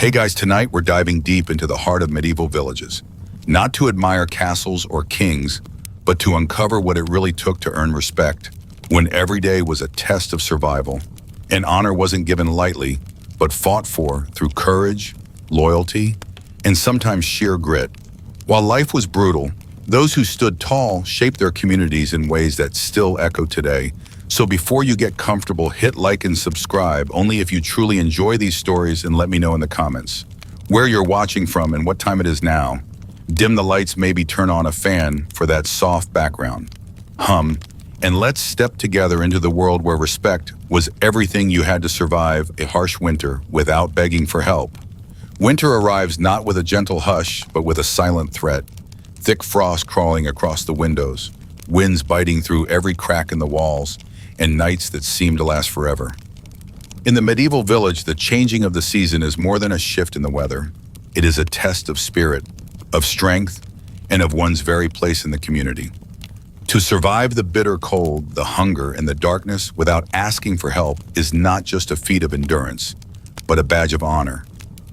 Hey guys, tonight we're diving deep into the heart of medieval villages. Not to admire castles or kings, but to uncover what it really took to earn respect, when every day was a test of survival, and honor wasn't given lightly, but fought for through courage, loyalty, and sometimes sheer grit. While life was brutal, those who stood tall shaped their communities in ways that still echo today. So before you get comfortable, hit like and subscribe only if you truly enjoy these stories, and let me know in the comments where you're watching from and what time it is now. Dim the lights, maybe turn on a fan for that soft background hum, and let's step together into the world where respect was everything you had to survive a harsh winter without begging for help. Winter arrives not with a gentle hush, but with a silent threat. Thick frost crawling across the windows, winds biting through every crack in the walls, and nights that seem to last forever. In the medieval village, the changing of the season is more than a shift in the weather. It is a test of spirit, of strength, and of one's very place in the community. To survive the bitter cold, the hunger, and the darkness without asking for help is not just a feat of endurance, but a badge of honor,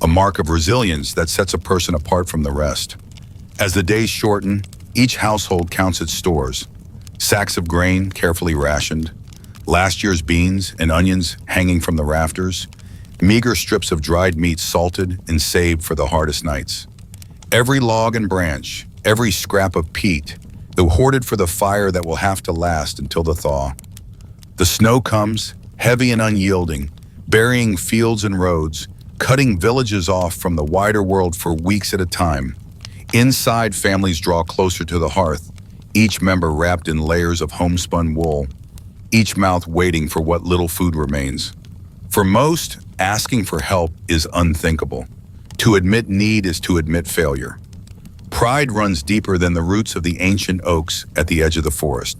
a mark of resilience that sets a person apart from the rest. As the days shorten, each household counts its stores, sacks of grain carefully rationed, last year's beans and onions hanging from the rafters, meager strips of dried meat salted and saved for the hardest nights. Every log and branch, every scrap of peat, though hoarded for the fire that will have to last until the thaw. The snow comes, heavy and unyielding, burying fields and roads, cutting villages off from the wider world for weeks at a time. Inside, families draw closer to the hearth, each member wrapped in layers of homespun wool, each mouth waiting for what little food remains. For most, asking for help is unthinkable. To admit need is to admit failure. Pride runs deeper than the roots of the ancient oaks at the edge of the forest.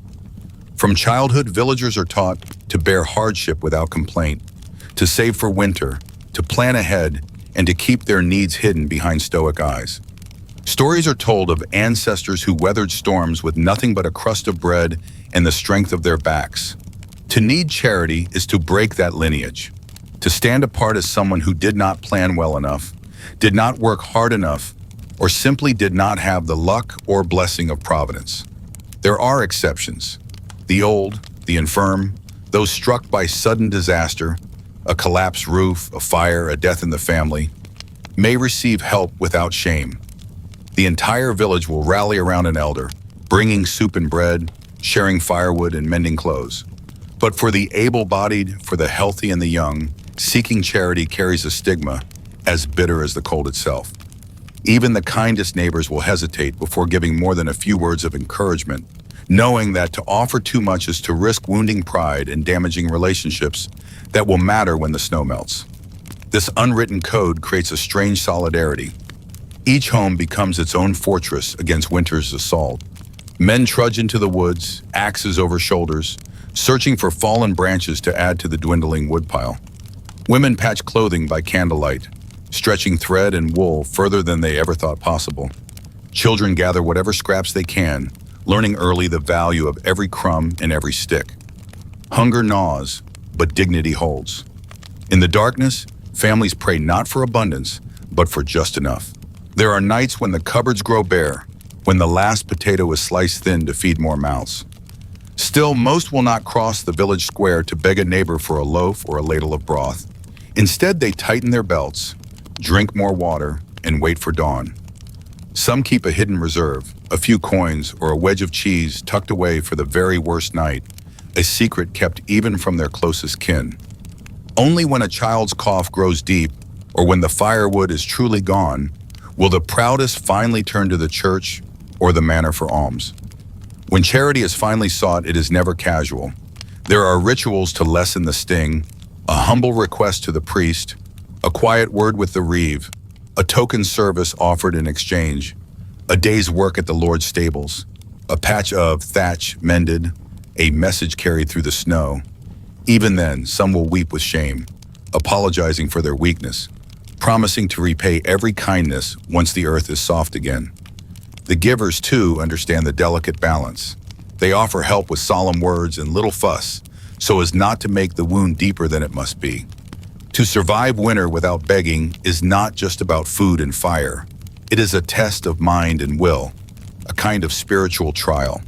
From childhood, villagers are taught to bear hardship without complaint, to save for winter, to plan ahead, and to keep their needs hidden behind stoic eyes. Stories are told of ancestors who weathered storms with nothing but a crust of bread and the strength of their backs. To need charity is to break that lineage, to stand apart as someone who did not plan well enough, did not work hard enough, or simply did not have the luck or blessing of providence. There are exceptions. The old, the infirm, those struck by sudden disaster, a collapsed roof, a fire, a death in the family, may receive help without shame. The entire village will rally around an elder, bringing soup and bread, sharing firewood and mending clothes. But for the able-bodied, for the healthy and the young, seeking charity carries a stigma as bitter as the cold itself. Even the kindest neighbors will hesitate before giving more than a few words of encouragement, knowing that to offer too much is to risk wounding pride and damaging relationships that will matter when the snow melts. This unwritten code creates a strange solidarity. Each home becomes its own fortress against winter's assault. Men trudge into the woods, axes over shoulders, searching for fallen branches to add to the dwindling woodpile. Women patch clothing by candlelight, stretching thread and wool further than they ever thought possible. Children gather whatever scraps they can, learning early the value of every crumb and every stick. Hunger gnaws, but dignity holds. In the darkness, families pray not for abundance, but for just enough. There are nights when the cupboards grow bare, when the last potato is sliced thin to feed more mouths. Still, most will not cross the village square to beg a neighbor for a loaf or a ladle of broth. Instead, they tighten their belts, drink more water, and wait for dawn. Some keep a hidden reserve, a few coins or a wedge of cheese tucked away for the very worst night, a secret kept even from their closest kin. Only when a child's cough grows deep, or when the firewood is truly gone, will the proudest finally turn to the church or the manor for alms. When charity is finally sought, it is never casual. There are rituals to lessen the sting, a humble request to the priest, a quiet word with the reeve, a token service offered in exchange, a day's work at the Lord's stables, a patch of thatch mended, a message carried through the snow. Even then, some will weep with shame, apologizing for their weakness, promising to repay every kindness once the earth is soft again. The givers, too, understand the delicate balance. They offer help with solemn words and little fuss, so as not to make the wound deeper than it must be. To survive winter without begging is not just about food and fire. It is a test of mind and will, a kind of spiritual trial.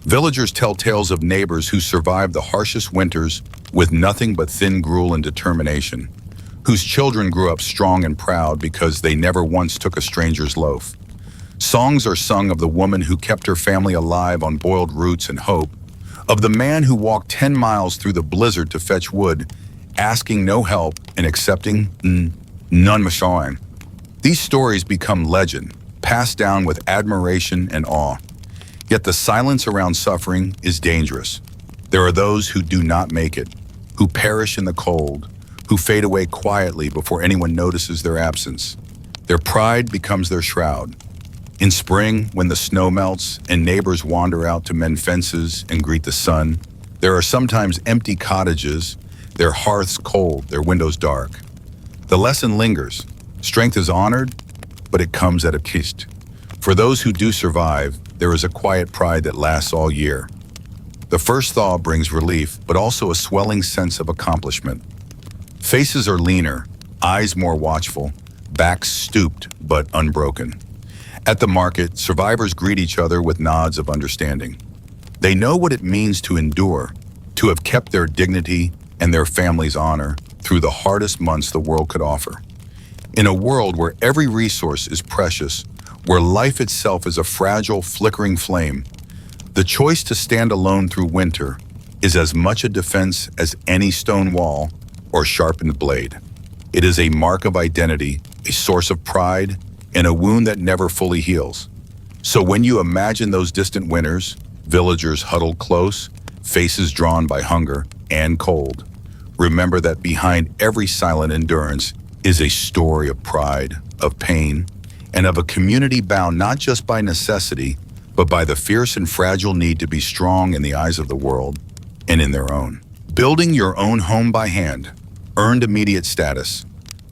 Villagers tell tales of neighbors who survived the harshest winters with nothing but thin gruel and determination, whose children grew up strong and proud because they never once took a stranger's loaf. Songs are sung of the woman who kept her family alive on boiled roots and hope, of the man who walked 10 miles through the blizzard to fetch wood, asking no help and accepting none mashawing. These stories become legend, passed down with admiration and awe. Yet the silence around suffering is dangerous. There are those who do not make it, who perish in the cold, who fade away quietly before anyone notices their absence. Their pride becomes their shroud. In spring, when the snow melts and neighbors wander out to mend fences and greet the sun, there are sometimes empty cottages, their hearths cold, their windows dark. The lesson lingers. Strength is honored, but it comes at a cost. For those who do survive, there is a quiet pride that lasts all year. The first thaw brings relief, but also a swelling sense of accomplishment. Faces are leaner, eyes more watchful, backs stooped but unbroken. At the market, survivors greet each other with nods of understanding. They know what it means to endure, to have kept their dignity and their family's honor through the hardest months the world could offer. In a world where every resource is precious, where life itself is a fragile, flickering flame, the choice to stand alone through winter is as much a defense as any stone wall or sharpened blade. It is a mark of identity, a source of pride, and a wound that never fully heals. So when you imagine those distant winters, villagers huddled close, faces drawn by hunger and cold, remember that behind every silent endurance is a story of pride, of pain, and of a community bound not just by necessity, but by the fierce and fragile need to be strong in the eyes of the world and in their own. Building your own home by hand earned immediate status.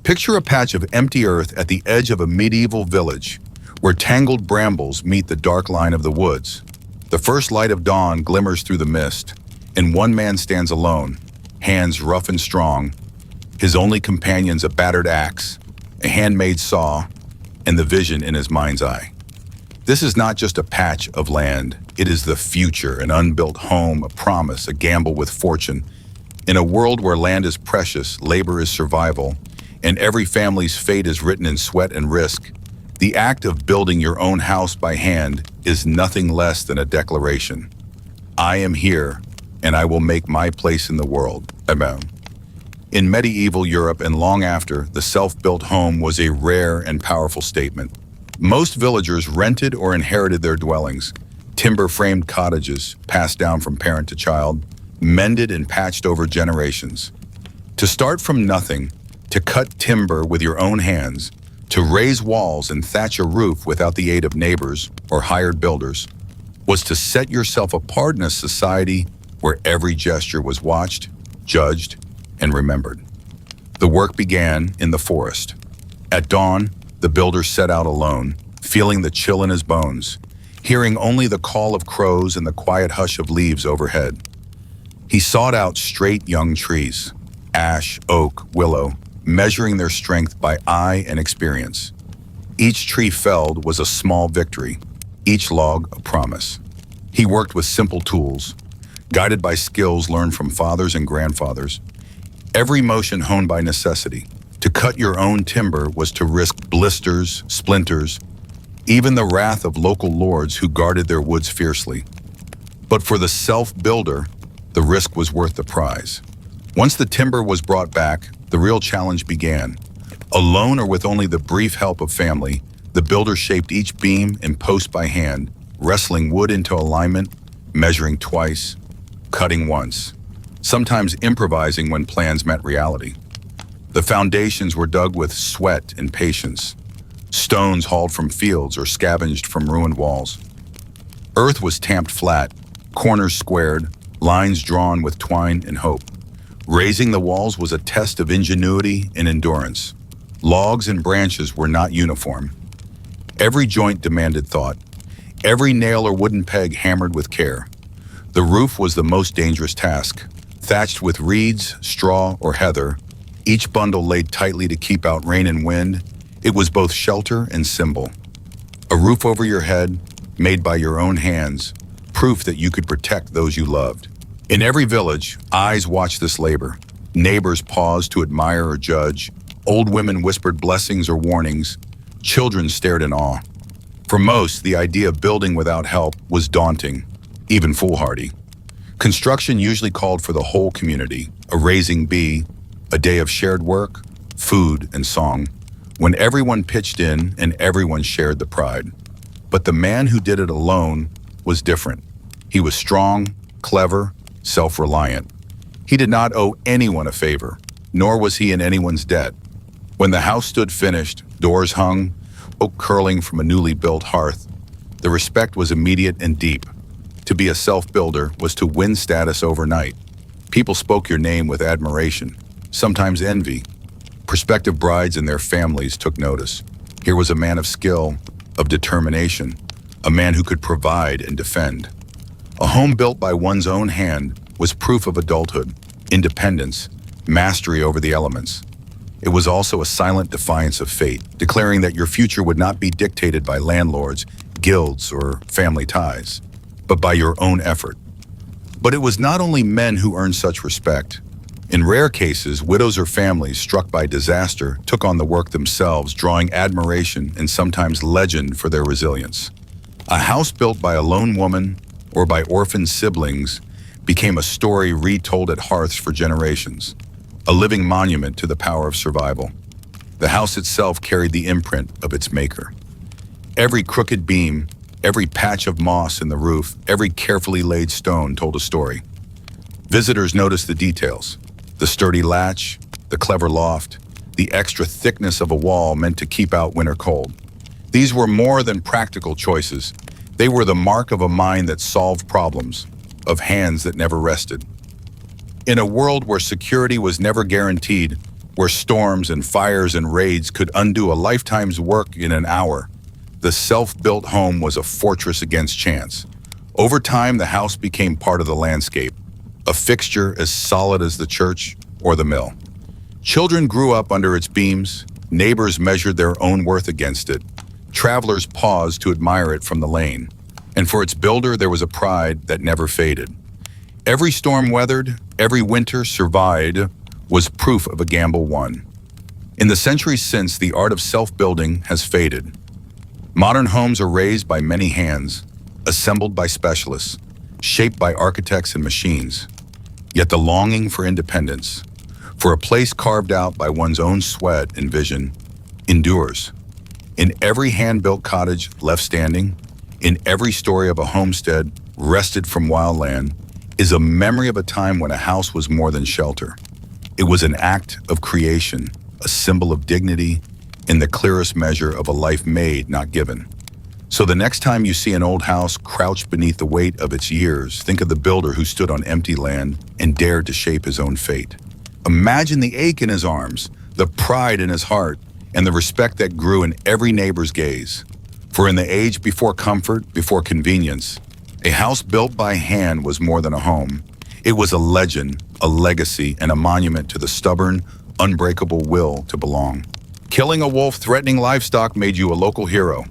Picture a patch of empty earth at the edge of a medieval village, where tangled brambles meet the dark line of the woods. The first light of dawn glimmers through the mist, and one man stands alone, hands rough and strong, his only companions a battered axe, a handmade saw, and the vision in his mind's eye. This is not just a patch of land, it is the future, an unbuilt home, a promise, a gamble with fortune. In a world where land is precious, labor is survival, and every family's fate is written in sweat and risk, the act of building your own house by hand is nothing less than a declaration. I am here, and I will make my place in the world. Amen. In medieval Europe and long after, the self-built home was a rare and powerful statement. Most villagers rented or inherited their dwellings, timber-framed cottages passed down from parent to child, mended and patched over generations. To start from nothing, to cut timber with your own hands, to raise walls and thatch a roof without the aid of neighbors or hired builders, was to set yourself apart in a society where every gesture was watched, judged, and remembered. The work began in the forest. At dawn, the builder set out alone, feeling the chill in his bones, hearing only the call of crows and the quiet hush of leaves overhead. He sought out straight young trees, ash, oak, willow, measuring their strength by eye and experience. Each tree felled was a small victory, each log a promise. He worked with simple tools, guided by skills learned from fathers and grandfathers, every motion honed by necessity. To cut your own timber was to risk blisters, splinters, even the wrath of local lords who guarded their woods fiercely. But for the self-builder, the risk was worth the prize. Once the timber was brought back, the real challenge began. Alone or with only the brief help of family, the builder shaped each beam and post by hand, wrestling wood into alignment, measuring twice, cutting once, sometimes improvising when plans met reality. The foundations were dug with sweat and patience, stones hauled from fields or scavenged from ruined walls. Earth was tamped flat, corners squared, lines drawn with twine and hope. Raising the walls was a test of ingenuity and endurance. Logs and branches were not uniform. Every joint demanded thought, every nail or wooden peg hammered with care. The roof was the most dangerous task. Thatched with reeds, straw, or heather, each bundle laid tightly to keep out rain and wind. It was both shelter and symbol. A roof over your head, made by your own hands, proof that you could protect those you loved. In every village, eyes watched this labor. Neighbors paused to admire or judge. Old women whispered blessings or warnings. Children stared in awe. For most, the idea of building without help was daunting, even foolhardy. Construction usually called for the whole community, a raising bee, a day of shared work, food, and song, when everyone pitched in and everyone shared the pride. But the man who did it alone was different. He was strong, clever, self-reliant. He did not owe anyone a favor, nor was he in anyone's debt. When the house stood finished, doors hung, smoke curling from a newly built hearth, the respect was immediate and deep. To be a self-builder was to win status overnight. People spoke your name with admiration, sometimes envy. Prospective brides and their families took notice. Here was a man of skill, of determination, a man who could provide and defend. A home built by one's own hand was proof of adulthood, independence, mastery over the elements. It was also a silent defiance of fate, declaring that your future would not be dictated by landlords, guilds, or family ties, but by your own effort. But it was not only men who earned such respect. In rare cases, widows or families struck by disaster took on the work themselves, drawing admiration and sometimes legend for their resilience. A house built by a lone woman or by orphan siblings became a story retold at hearths for generations, a living monument to the power of survival. The house itself carried the imprint of its maker. Every crooked beam, every patch of moss in the roof, every carefully laid stone told a story. Visitors noticed the details: the sturdy latch, the clever loft, the extra thickness of a wall meant to keep out winter cold. These were more than practical choices. They were the mark of a mind that solved problems, of hands that never rested. In a world where security was never guaranteed, where storms and fires and raids could undo a lifetime's work in an hour, the self-built home was a fortress against chance. Over time, the house became part of the landscape, a fixture as solid as the church or the mill. Children grew up under its beams, neighbors measured their own worth against it, travelers paused to admire it from the lane, and for its builder there was a pride that never faded. Every storm weathered, every winter survived was proof of a gamble won. In the centuries since, the art of self-building has faded. Modern homes are raised by many hands, assembled by specialists, shaped by architects and machines. Yet the longing for independence, for a place carved out by one's own sweat and vision, endures. In every hand-built cottage left standing, in every story of a homestead wrested from wild land, is a memory of a time when a house was more than shelter. It was an act of creation, a symbol of dignity, in the clearest measure of a life made, not given. So the next time you see an old house crouched beneath the weight of its years, think of the builder who stood on empty land and dared to shape his own fate. Imagine the ache in his arms, the pride in his heart, and the respect that grew in every neighbor's gaze. For in the age before comfort, before convenience, a house built by hand was more than a home. It was a legend, a legacy, and a monument to the stubborn, unbreakable will to belong. Killing a wolf threatening livestock made you a local hero.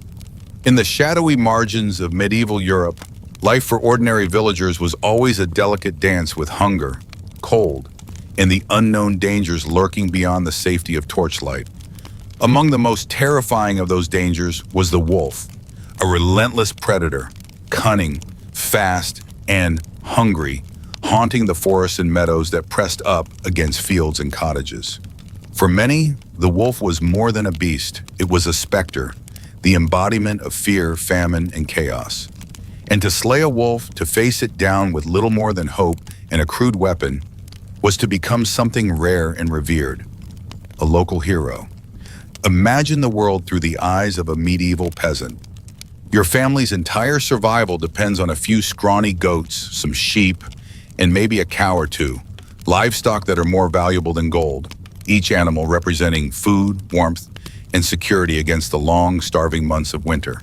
In the shadowy margins of medieval Europe, life for ordinary villagers was always a delicate dance with hunger, cold, and the unknown dangers lurking beyond the safety of torchlight. Among the most terrifying of those dangers was the wolf, a relentless predator, cunning, fast, and hungry, haunting the forests and meadows that pressed up against fields and cottages. For many, the wolf was more than a beast. It was a specter, the embodiment of fear, famine, and chaos. And to slay a wolf, to face it down with little more than hope and a crude weapon, was to become something rare and revered, a local hero. Imagine the world through the eyes of a medieval peasant. Your family's entire survival depends on a few scrawny goats, some sheep, and maybe a cow or two, livestock that are more valuable than gold, each animal representing food, warmth, and security against the long, starving months of winter.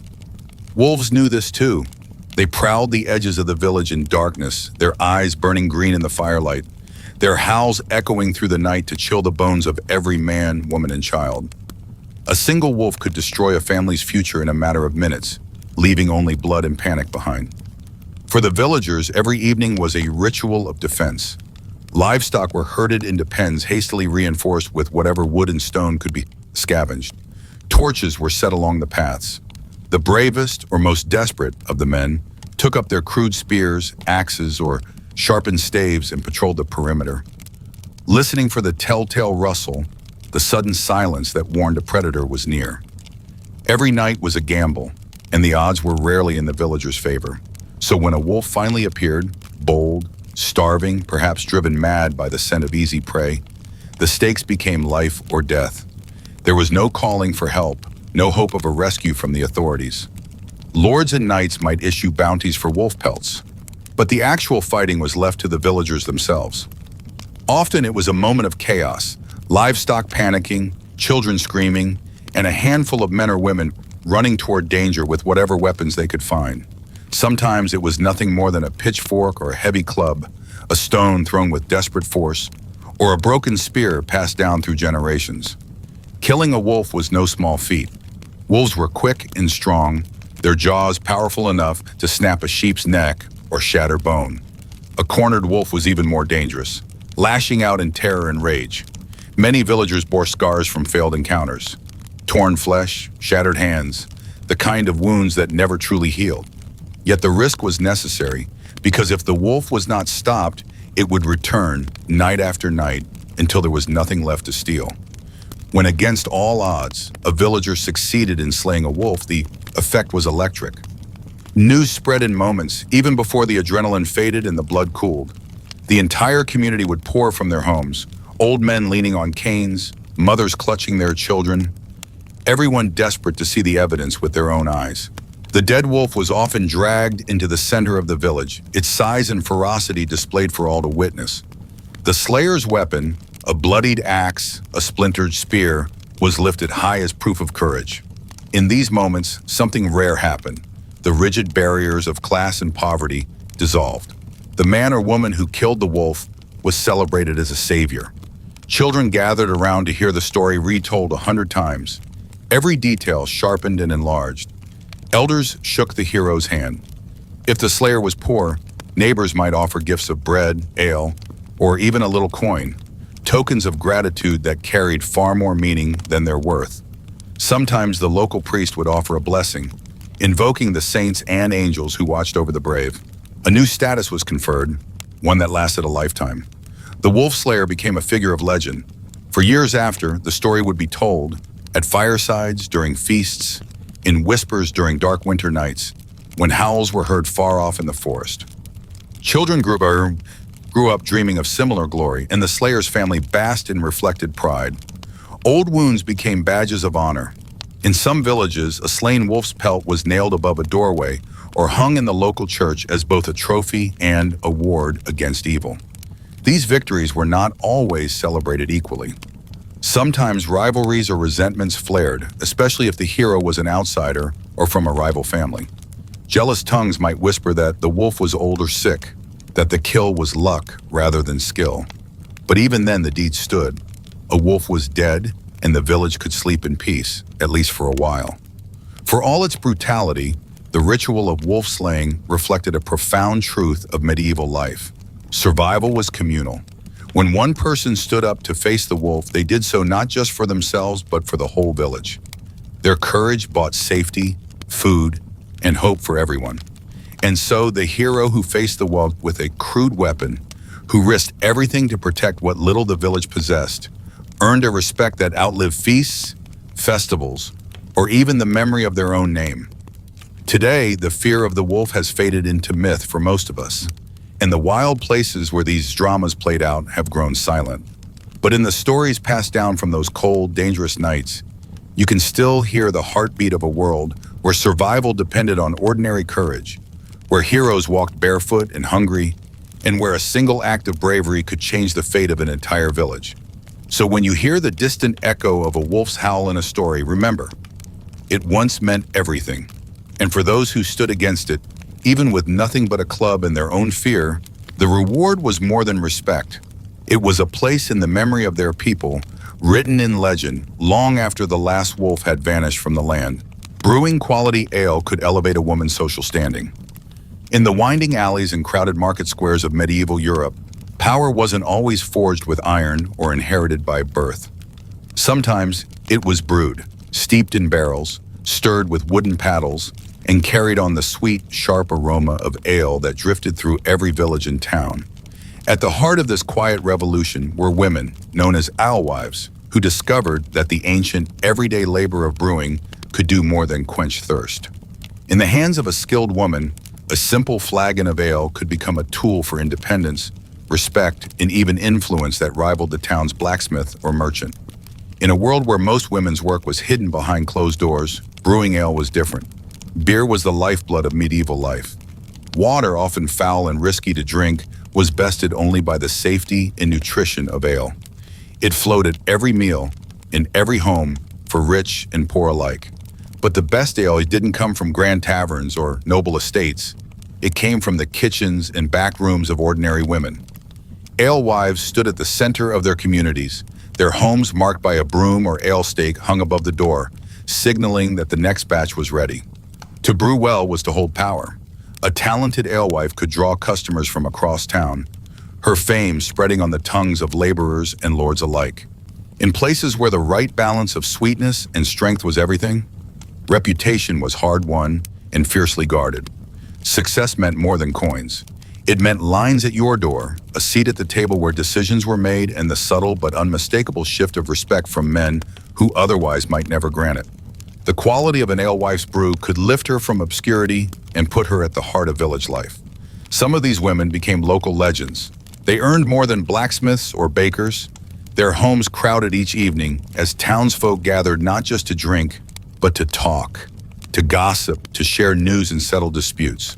Wolves knew this too. They prowled the edges of the village in darkness, their eyes burning green in the firelight. their howls echoing through the night to chill the bones of every man, woman, and child. A single wolf could destroy a family's future in a matter of minutes, leaving only blood and panic behind. For the villagers, every evening was a ritual of defense. Livestock were herded into pens hastily reinforced with whatever wood and stone could be scavenged. Torches were set along the paths. The bravest or most desperate of the men took up their crude spears, axes, or sharpened staves and patrolled the perimeter, listening for the telltale rustle, the sudden silence that warned a predator was near. Every night was a gamble, and the odds were rarely in the villagers' favor. So when a wolf finally appeared, bold, starving, perhaps driven mad by the scent of easy prey, the stakes became life or death. There was no calling for help, no hope of a rescue from the authorities. Lords and knights might issue bounties for wolf pelts, but the actual fighting was left to the villagers themselves. Often it was a moment of chaos, livestock panicking, children screaming, and a handful of men or women running toward danger with whatever weapons they could find. Sometimes it was nothing more than a pitchfork or a heavy club, a stone thrown with desperate force, or a broken spear passed down through generations. Killing a wolf was no small feat. Wolves were quick and strong, their jaws powerful enough to snap a sheep's neck or shatter bone. A cornered wolf was even more dangerous, lashing out in terror and rage. Many villagers bore scars from failed encounters. Torn flesh, shattered hands, the kind of wounds that never truly healed. Yet the risk was necessary, because if the wolf was not stopped, it would return night after night until there was nothing left to steal. When against all odds, a villager succeeded in slaying a wolf, the effect was electric. News spread in moments, even before the adrenaline faded and the blood cooled. The entire community would pour from their homes, old men leaning on canes, mothers clutching their children, everyone desperate to see the evidence with their own eyes. The dead wolf was often dragged into the center of the village, its size and ferocity displayed for all to witness. The slayer's weapon, a bloodied axe, a splintered spear, was lifted high as proof of courage. In these moments, something rare happened. The rigid barriers of class and poverty dissolved. The man or woman who killed the wolf was celebrated as a savior. Children gathered around to hear the story retold 100 times, every detail sharpened and enlarged. Elders shook the hero's hand. If the slayer was poor, neighbors might offer gifts of bread, ale, or even a little coin, tokens of gratitude that carried far more meaning than their worth. Sometimes the local priest would offer a blessing, invoking the saints and angels who watched over the brave. A new status was conferred, one that lasted a lifetime. The wolf slayer became a figure of legend. For years after, the story would be told at firesides, during feasts, in whispers during dark winter nights, when howls were heard far off in the forest. Children grew up dreaming of similar glory, and the slayer's family basked in reflected pride. Old wounds became badges of honor. In some villages, a slain wolf's pelt was nailed above a doorway or hung in the local church as both a trophy and a ward against evil. These victories were not always celebrated equally. Sometimes rivalries or resentments flared, especially if the hero was an outsider or from a rival family. Jealous tongues might whisper that the wolf was old or sick, that the kill was luck rather than skill. But even then the deed stood. A wolf was dead, and the village could sleep in peace, at least for a while. For all its brutality, the ritual of wolf slaying reflected a profound truth of medieval life. Survival was communal. When one person stood up to face the wolf, they did so not just for themselves, but for the whole village. Their courage bought safety, food, and hope for everyone. And so the hero who faced the wolf with a crude weapon, who risked everything to protect what little the village possessed, earned a respect that outlived feasts, festivals, or even the memory of their own name. Today, the fear of the wolf has faded into myth for most of us, and the wild places where these dramas played out have grown silent. But in the stories passed down from those cold, dangerous nights, you can still hear the heartbeat of a world where survival depended on ordinary courage, where heroes walked barefoot and hungry, and where a single act of bravery could change the fate of an entire village. So when you hear the distant echo of a wolf's howl in a story, remember, it once meant everything. And for those who stood against it, even with nothing but a club and their own fear, the reward was more than respect. It was a place in the memory of their people, written in legend long after the last wolf had vanished from the land. Brewing quality ale could elevate a woman's social standing. In the winding alleys and crowded market squares of medieval Europe, power wasn't always forged with iron or inherited by birth. Sometimes it was brewed, steeped in barrels, stirred with wooden paddles, and carried on the sweet, sharp aroma of ale that drifted through every village and town. At the heart of this quiet revolution were women, known as alewives, who discovered that the ancient, everyday labor of brewing could do more than quench thirst. In the hands of a skilled woman, a simple flagon of ale could become a tool for independence, respect, and even influence that rivaled the town's blacksmith or merchant. In a world where most women's work was hidden behind closed doors, brewing ale was different. Beer was the lifeblood of medieval life. Water, often foul and risky to drink, was bested only by the safety and nutrition of ale. It flowed at every meal, in every home, for rich and poor alike. But the best ale didn't come from grand taverns or noble estates. It came from the kitchens and back rooms of ordinary women. Alewives stood at the center of their communities, their homes marked by a broom or ale stake hung above the door, signaling that the next batch was ready. To brew well was to hold power. A talented alewife could draw customers from across town, her fame spreading on the tongues of laborers and lords alike. In places where the right balance of sweetness and strength was everything, reputation was hard-won and fiercely guarded. Success meant more than coins. It meant lines at your door, a seat at the table where decisions were made, and the subtle but unmistakable shift of respect from men who otherwise might never grant it. The quality of an alewife's brew could lift her from obscurity and put her at the heart of village life. Some of these women became local legends. They earned more than blacksmiths or bakers. Their homes crowded each evening as townsfolk gathered not just to drink, but to talk, to gossip, to share news and settle disputes.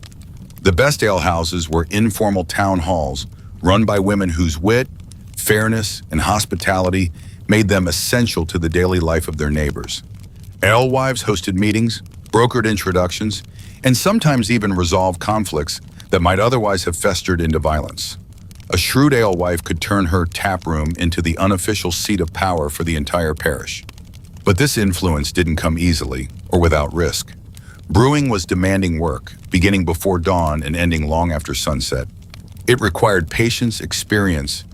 The best alehouses were informal town halls run by women whose wit, fairness, and hospitality made them essential to the daily life of their neighbors. Alewives hosted meetings, brokered introductions, and sometimes even resolved conflicts that might otherwise have festered into violence. A shrewd alewife could turn her tap room into the unofficial seat of power for the entire parish. But this influence didn't come easily or without risk. Brewing was demanding work, beginning before dawn and ending long after sunset. It required patience, experience,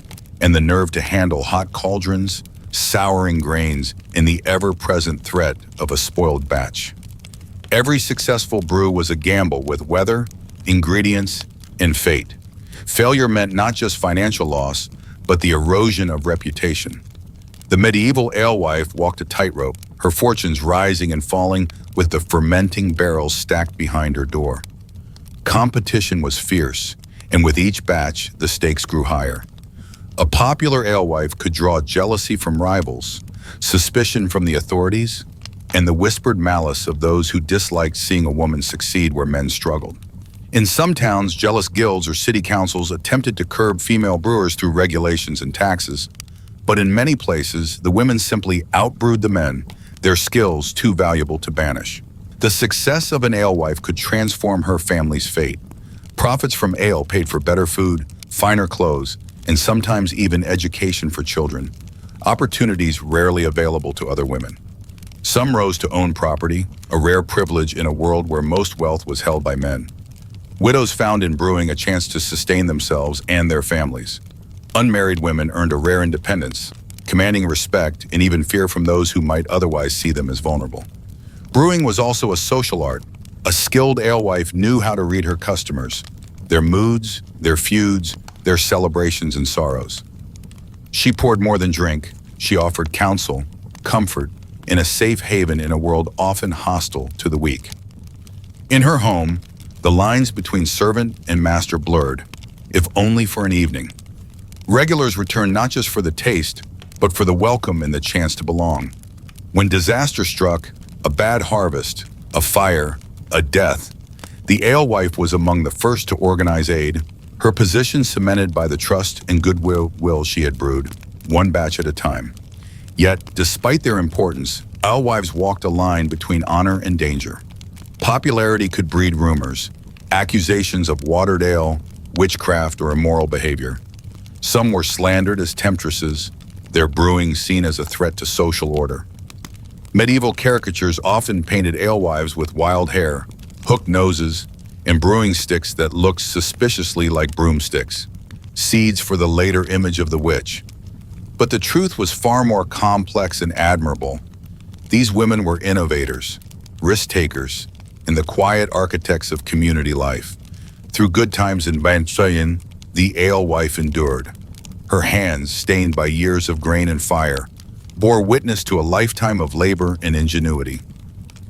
and the nerve to handle hot cauldrons, souring grains, and the ever-present threat of a spoiled batch. Every successful brew was a gamble with weather, ingredients, and fate. Failure meant not just financial loss, but the erosion of reputation. The medieval alewife walked a tightrope, her fortunes rising and falling with the fermenting barrels stacked behind her door. Competition was fierce, and with each batch, the stakes grew higher. A popular alewife could draw jealousy from rivals, suspicion from the authorities, and the whispered malice of those who disliked seeing a woman succeed where men struggled. In some towns, jealous guilds or city councils attempted to curb female brewers through regulations and taxes. But in many places, the women simply outbrewed the men, their skills too valuable to banish. The success of an alewife could transform her family's fate. Profits from ale paid for better food, finer clothes, and sometimes even education for children, opportunities rarely available to other women. Some rose to own property, a rare privilege in a world where most wealth was held by men. Widows found in brewing a chance to sustain themselves and their families. Unmarried women earned a rare independence, commanding respect and even fear from those who might otherwise see them as vulnerable. Brewing was also a social art. A skilled alewife knew how to read her customers, their moods, their feuds, their celebrations and sorrows. She poured more than drink. She offered counsel, comfort, and a safe haven in a world often hostile to the weak. In her home, the lines between servant and master blurred, if only for an evening. Regulars returned not just for the taste, but for the welcome and the chance to belong. When disaster struck, a bad harvest, a fire, a death, the alewife was among the first to organize aid, her position cemented by the trust and goodwill she had brewed, one batch at a time. Yet, despite their importance, alewives walked a line between honor and danger. Popularity could breed rumors, accusations of watered ale, witchcraft, or immoral behavior. Some were slandered as temptresses, their brewing seen as a threat to social order. Medieval caricatures often painted alewives with wild hair, hooked noses, and brewing sticks that looked suspiciously like broomsticks, seeds for the later image of the witch. But the truth was far more complex and admirable. These women were innovators, risk-takers, and the quiet architects of community life. Through good times in Bansayan, the alewife endured. Her hands, stained by years of grain and fire, bore witness to a lifetime of labor and ingenuity.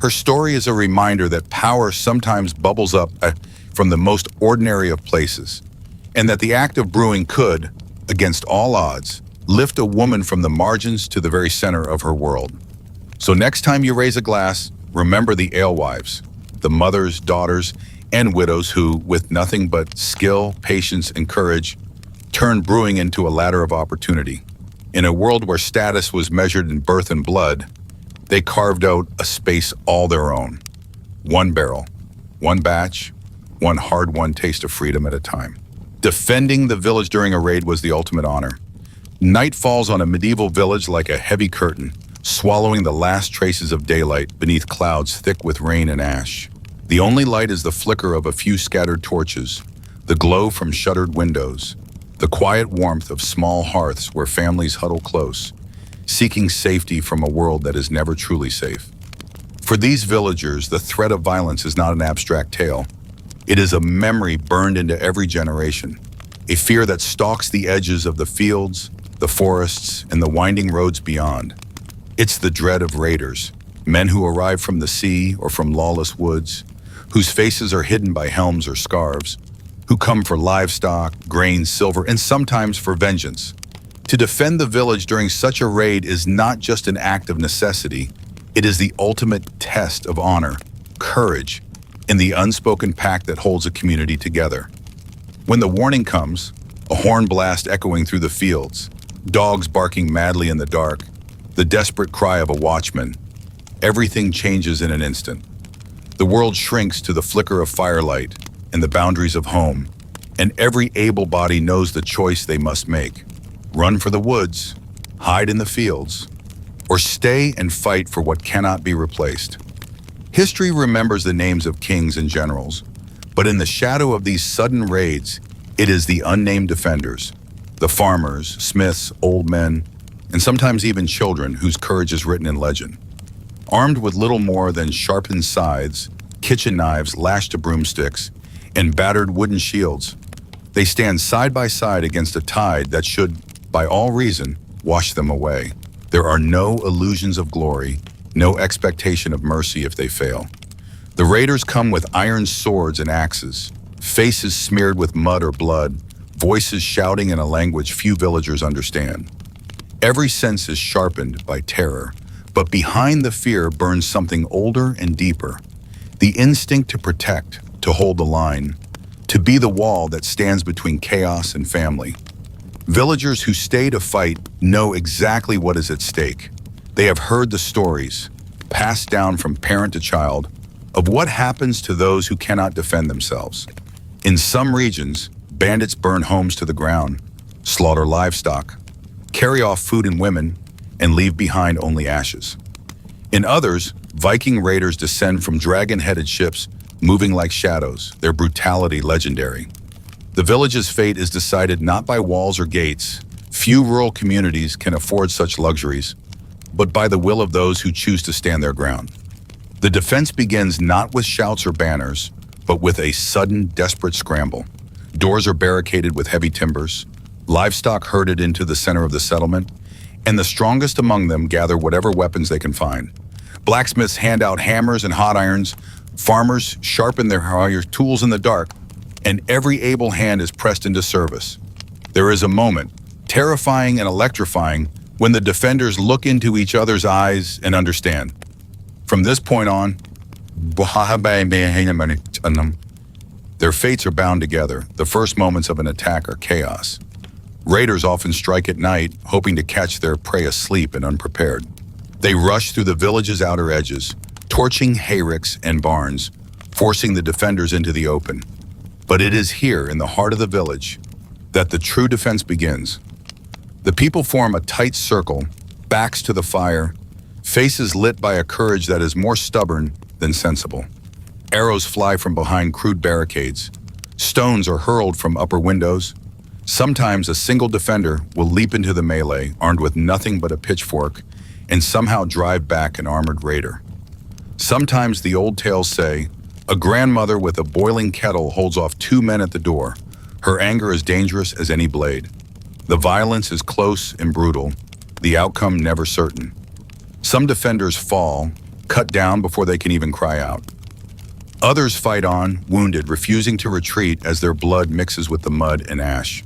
Her story is a reminder that power sometimes bubbles up from the most ordinary of places, and that the act of brewing could, against all odds, lift a woman from the margins to the very center of her world. So next time you raise a glass, remember the alewives, the mothers, daughters, and widows who, with nothing but skill, patience, and courage, turned brewing into a ladder of opportunity. In a world where status was measured in birth and blood, they carved out a space all their own. One barrel, one batch, one hard-won taste of freedom at a time. Defending the village during a raid was the ultimate honor. Night falls on a medieval village like a heavy curtain, swallowing the last traces of daylight beneath clouds thick with rain and ash. The only light is the flicker of a few scattered torches, the glow from shuttered windows, the quiet warmth of small hearths where families huddle close, seeking safety from a world that is never truly safe. For these villagers, the threat of violence is not an abstract tale. It is a memory burned into every generation, a fear that stalks the edges of the fields, the forests, and the winding roads beyond. It's the dread of raiders, men who arrive from the sea or from lawless woods, whose faces are hidden by helms or scarves, who come for livestock, grain, silver, and sometimes for vengeance. To defend the village during such a raid is not just an act of necessity, it is the ultimate test of honor, courage, and the unspoken pact that holds a community together. When the warning comes, a horn blast echoing through the fields, dogs barking madly in the dark, the desperate cry of a watchman, everything changes in an instant. The world shrinks to the flicker of firelight and the boundaries of home, and every able body knows the choice they must make. Run for the woods, hide in the fields, or stay and fight for what cannot be replaced. History remembers the names of kings and generals, but in the shadow of these sudden raids, it is the unnamed defenders, the farmers, smiths, old men, and sometimes even children whose courage is written in legend. Armed with little more than sharpened scythes, kitchen knives lashed to broomsticks, and battered wooden shields, they stand side by side against a tide that should, by all reason, wash them away. There are no illusions of glory, no expectation of mercy if they fail. The raiders come with iron swords and axes, faces smeared with mud or blood, voices shouting in a language few villagers understand. Every sense is sharpened by terror, but behind the fear burns something older and deeper. The instinct to protect, to hold the line, to be the wall that stands between chaos and family. Villagers who stay to fight know exactly what is at stake. They have heard the stories, passed down from parent to child, of what happens to those who cannot defend themselves. In some regions, bandits burn homes to the ground, slaughter livestock, carry off food and women, and leave behind only ashes. In others, Viking raiders descend from dragon-headed ships, moving like shadows, their brutality legendary. The village's fate is decided not by walls or gates. Few rural communities can afford such luxuries, but by the will of those who choose to stand their ground. The defense begins not with shouts or banners, but with a sudden, desperate scramble. Doors are barricaded with heavy timbers, livestock herded into the center of the settlement, and the strongest among them gather whatever weapons they can find. Blacksmiths hand out hammers and hot irons, farmers sharpen their hire tools in the dark, and every able hand is pressed into service. There is a moment, terrifying and electrifying, when the defenders look into each other's eyes and understand. From this point on, their fates are bound together. The first moments of an attack are chaos. Raiders often strike at night, hoping to catch their prey asleep and unprepared. They rush through the village's outer edges, torching hayricks and barns, forcing the defenders into the open. But it is here, in the heart of the village, that the true defense begins. The people form a tight circle, backs to the fire, faces lit by a courage that is more stubborn than sensible. Arrows fly from behind crude barricades. Stones are hurled from upper windows. Sometimes a single defender will leap into the melee, armed with nothing but a pitchfork, and somehow drive back an armored raider. Sometimes the old tales say, a grandmother with a boiling kettle holds off 2 men at the door. Her anger is dangerous as any blade. The violence is close and brutal, the outcome never certain. Some defenders fall, cut down before they can even cry out. Others fight on, wounded, refusing to retreat as their blood mixes with the mud and ash.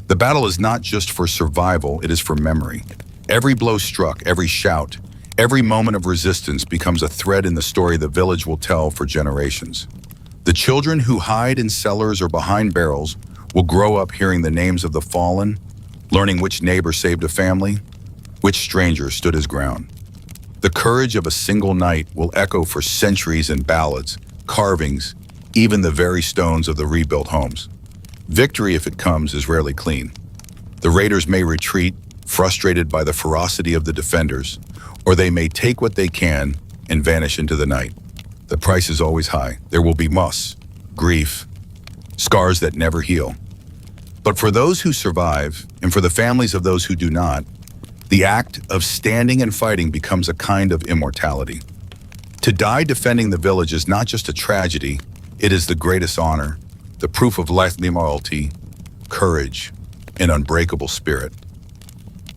The battle is not just for survival, it is for memory. Every blow struck, every shout, every moment of resistance becomes a thread in the story the village will tell for generations. The children who hide in cellars or behind barrels will grow up hearing the names of the fallen, learning which neighbor saved a family, which stranger stood his ground. The courage of a single knight will echo for centuries in ballads, carvings, even the very stones of the rebuilt homes. Victory, if it comes, is rarely clean. The raiders may retreat, frustrated by the ferocity of the defenders, or they may take what they can and vanish into the night. The price is always high. There will be muss, grief, scars that never heal. But for those who survive, and for the families of those who do not, the act of standing and fighting becomes a kind of immortality. To die defending the village is not just a tragedy, it is the greatest honor, the proof of loyalty, courage, and unbreakable spirit.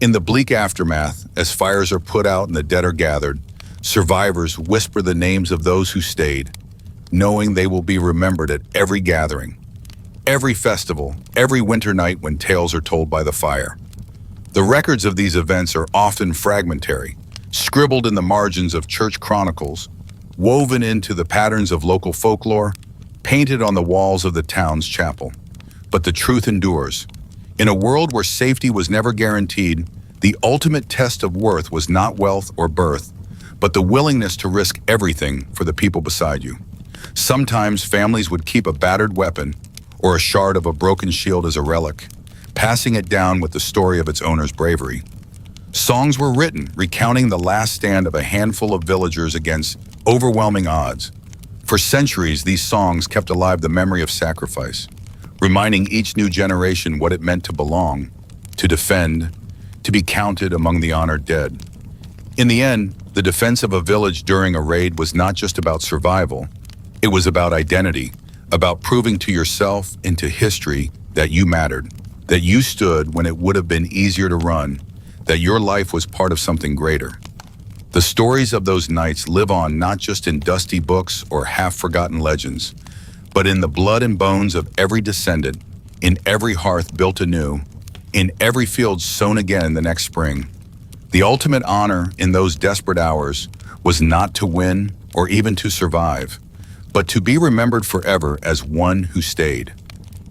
In the bleak aftermath, as fires are put out and the dead are gathered, survivors whisper the names of those who stayed, knowing they will be remembered at every gathering, every festival, every winter night when tales are told by the fire. The records of these events are often fragmentary, scribbled in the margins of church chronicles, woven into the patterns of local folklore, painted on the walls of the town's chapel. But the truth endures. In a world where safety was never guaranteed, the ultimate test of worth was not wealth or birth, but the willingness to risk everything for the people beside you. Sometimes families would keep a battered weapon or a shard of a broken shield as a relic, passing it down with the story of its owner's bravery. Songs were written recounting the last stand of a handful of villagers against overwhelming odds. For centuries, these songs kept alive the memory of sacrifice, reminding each new generation what it meant to belong, to defend, to be counted among the honored dead. In the end, the defense of a village during a raid was not just about survival. It was about identity, about proving to yourself and to history that you mattered, that you stood when it would have been easier to run, that your life was part of something greater. The stories of those nights live on not just in dusty books or half-forgotten legends, but in the blood and bones of every descendant, in every hearth built anew, in every field sown again the next spring. The ultimate honor in those desperate hours was not to win or even to survive, but to be remembered forever as one who stayed.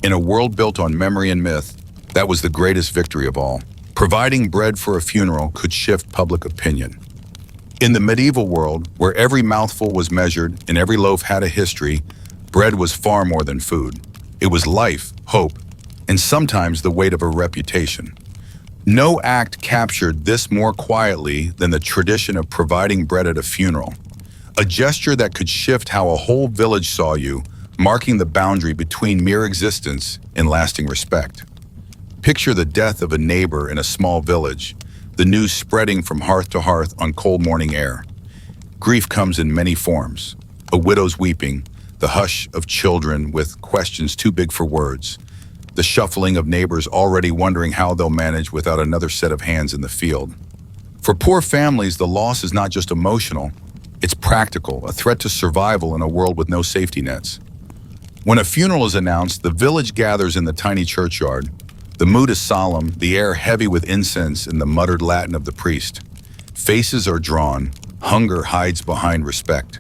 In a world built on memory and myth, that was the greatest victory of all. Providing bread for a funeral could shift public opinion. In the medieval world, where every mouthful was measured and every loaf had a history, bread was far more than food. It was life, hope, and sometimes the weight of a reputation. No act captured this more quietly than the tradition of providing bread at a funeral, a gesture that could shift how a whole village saw you, marking the boundary between mere existence and lasting respect. Picture the death of a neighbor in a small village, the news spreading from hearth to hearth on cold morning air. Grief comes in many forms: a widow's weeping, the hush of children with questions too big for words, the shuffling of neighbors already wondering how they'll manage without another set of hands in the field. For poor families, the loss is not just emotional, it's practical, a threat to survival in a world with no safety nets. When a funeral is announced, the village gathers in the tiny churchyard. The mood is solemn, the air heavy with incense and the muttered Latin of the priest. Faces are drawn, hunger hides behind respect.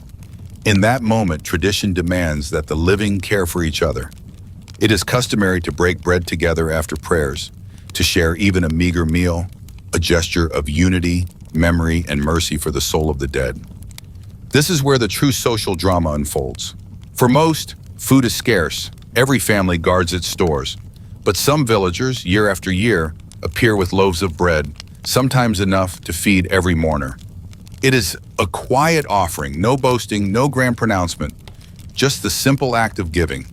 In that moment, tradition demands that the living care for each other. It is customary to break bread together after prayers, to share even a meager meal, a gesture of unity, memory, and mercy for the soul of the dead. This is where the true social drama unfolds. For most, food is scarce. Every family guards its stores. But some villagers, year after year, appear with loaves of bread, sometimes enough to feed every mourner. It is a quiet offering, no boasting, no grand pronouncement, just the simple act of giving.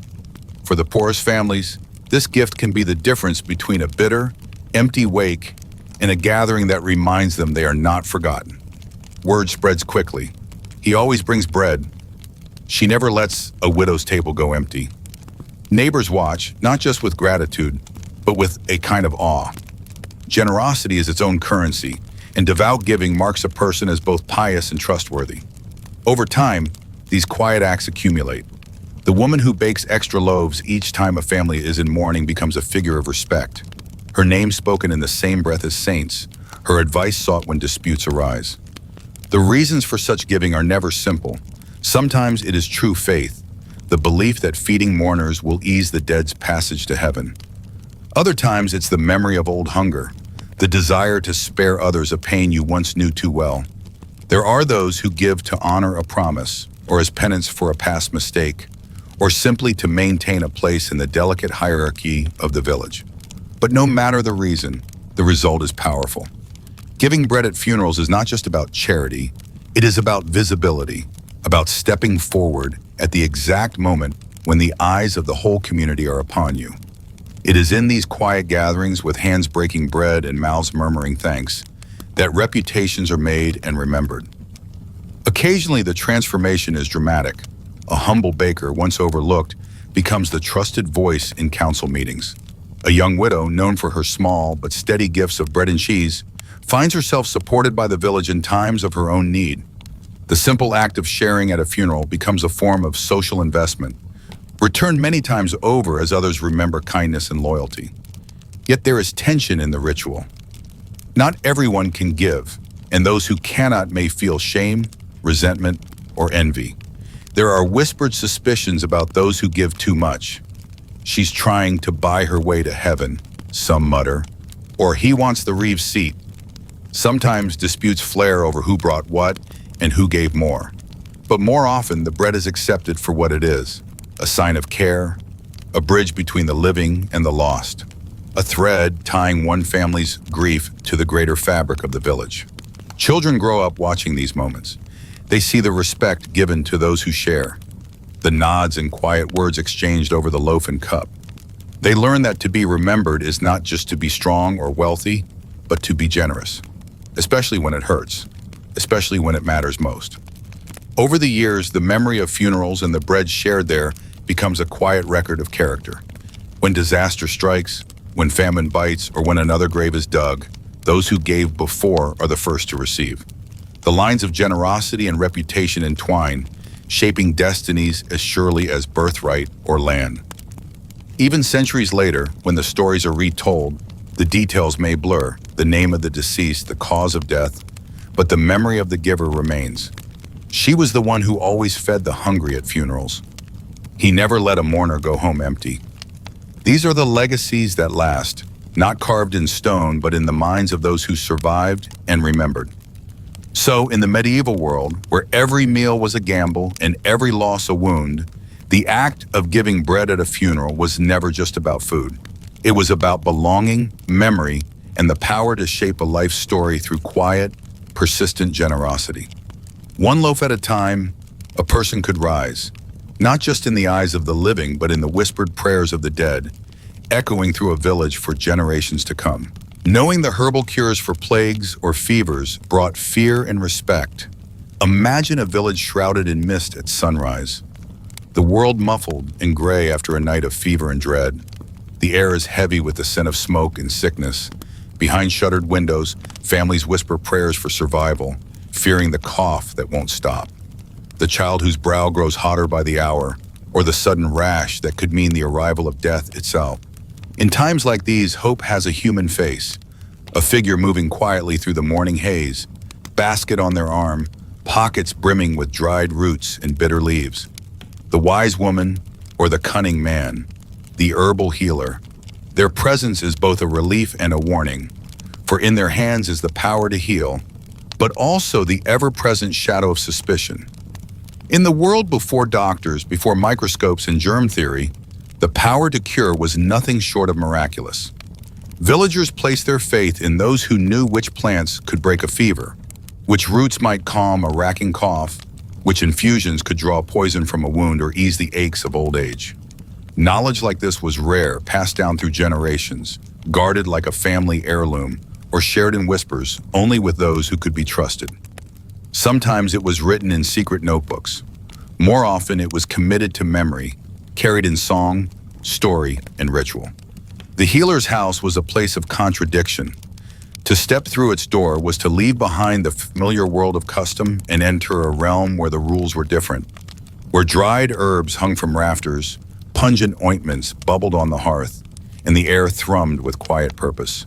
For the poorest families, this gift can be the difference between a bitter, empty wake and a gathering that reminds them they are not forgotten. Word spreads quickly. He always brings bread. She never lets a widow's table go empty. Neighbors watch, not just with gratitude, but with a kind of awe. Generosity is its own currency, and devout giving marks a person as both pious and trustworthy. Over time, these quiet acts accumulate. The woman who bakes extra loaves each time a family is in mourning becomes a figure of respect. Her name spoken in the same breath as saints, her advice sought when disputes arise. The reasons for such giving are never simple. Sometimes it is true faith, the belief that feeding mourners will ease the dead's passage to heaven. Other times it's the memory of old hunger, the desire to spare others a pain you once knew too well. There are those who give to honor a promise, or as penance for a past mistake, or simply to maintain a place in the delicate hierarchy of the village. But no matter the reason, the result is powerful. Giving bread at funerals is not just about charity, it is about visibility, about stepping forward at the exact moment when the eyes of the whole community are upon you. It is in these quiet gatherings with hands breaking bread and mouths murmuring thanks that reputations are made and remembered. Occasionally, the transformation is dramatic. A humble baker, once overlooked, becomes the trusted voice in council meetings. A young widow, known for her small but steady gifts of bread and cheese, finds herself supported by the village in times of her own need. The simple act of sharing at a funeral becomes a form of social investment, returned many times over as others remember kindness and loyalty. Yet there is tension in the ritual. Not everyone can give, and those who cannot may feel shame, resentment, or envy. There are whispered suspicions about those who give too much. She's trying to buy her way to heaven, some mutter, or he wants the Reeves seat. Sometimes disputes flare over who brought what and who gave more. But more often, the bread is accepted for what it is, a sign of care, a bridge between the living and the lost, a thread tying one family's grief to the greater fabric of the village. Children grow up watching these moments. They see the respect given to those who share, the nods and quiet words exchanged over the loaf and cup. They learn that to be remembered is not just to be strong or wealthy, but to be generous, especially when it hurts, especially when it matters most. Over the years, the memory of funerals and the bread shared there becomes a quiet record of character. When disaster strikes, when famine bites, or when another grave is dug, those who gave before are the first to receive. The lines of generosity and reputation entwine, shaping destinies as surely as birthright or land. Even centuries later, when the stories are retold, the details may blur, the name of the deceased, the cause of death, but the memory of the giver remains. She was the one who always fed the hungry at funerals. He never let a mourner go home empty. These are the legacies that last, not carved in stone, but in the minds of those who survived and remembered. So, in the medieval world, where every meal was a gamble and every loss a wound, the act of giving bread at a funeral was never just about food. It was about belonging, memory, and the power to shape a life story through quiet, persistent generosity. One loaf at a time, a person could rise, not just in the eyes of the living, but in the whispered prayers of the dead, echoing through a village for generations to come. Knowing the herbal cures for plagues or fevers brought fear and respect. Imagine a village shrouded in mist at sunrise. The world muffled in gray after a night of fever and dread. The air is heavy with the scent of smoke and sickness. Behind shuttered windows, families whisper prayers for survival, fearing the cough that won't stop. The child whose brow grows hotter by the hour, or the sudden rash that could mean the arrival of death itself. In times like these, hope has a human face, a figure moving quietly through the morning haze, basket on their arm, pockets brimming with dried roots and bitter leaves. The wise woman or the cunning man, the herbal healer. Their presence is both a relief and a warning, for in their hands is the power to heal, but also the ever-present shadow of suspicion. In the world before doctors, before microscopes and germ theory, The power to cure was nothing short of miraculous. Villagers placed their faith in those who knew which plants could break a fever, which roots might calm a racking cough, which infusions could draw poison from a wound or ease the aches of old age. Knowledge like this was rare, passed down through generations, guarded like a family heirloom, or shared in whispers only with those who could be trusted. Sometimes it was written in secret notebooks. More often it was committed to memory, carried in song, story, and ritual. The healer's house was a place of contradiction. To step through its door was to leave behind the familiar world of custom and enter a realm where the rules were different, where dried herbs hung from rafters, pungent ointments bubbled on the hearth, and the air thrummed with quiet purpose.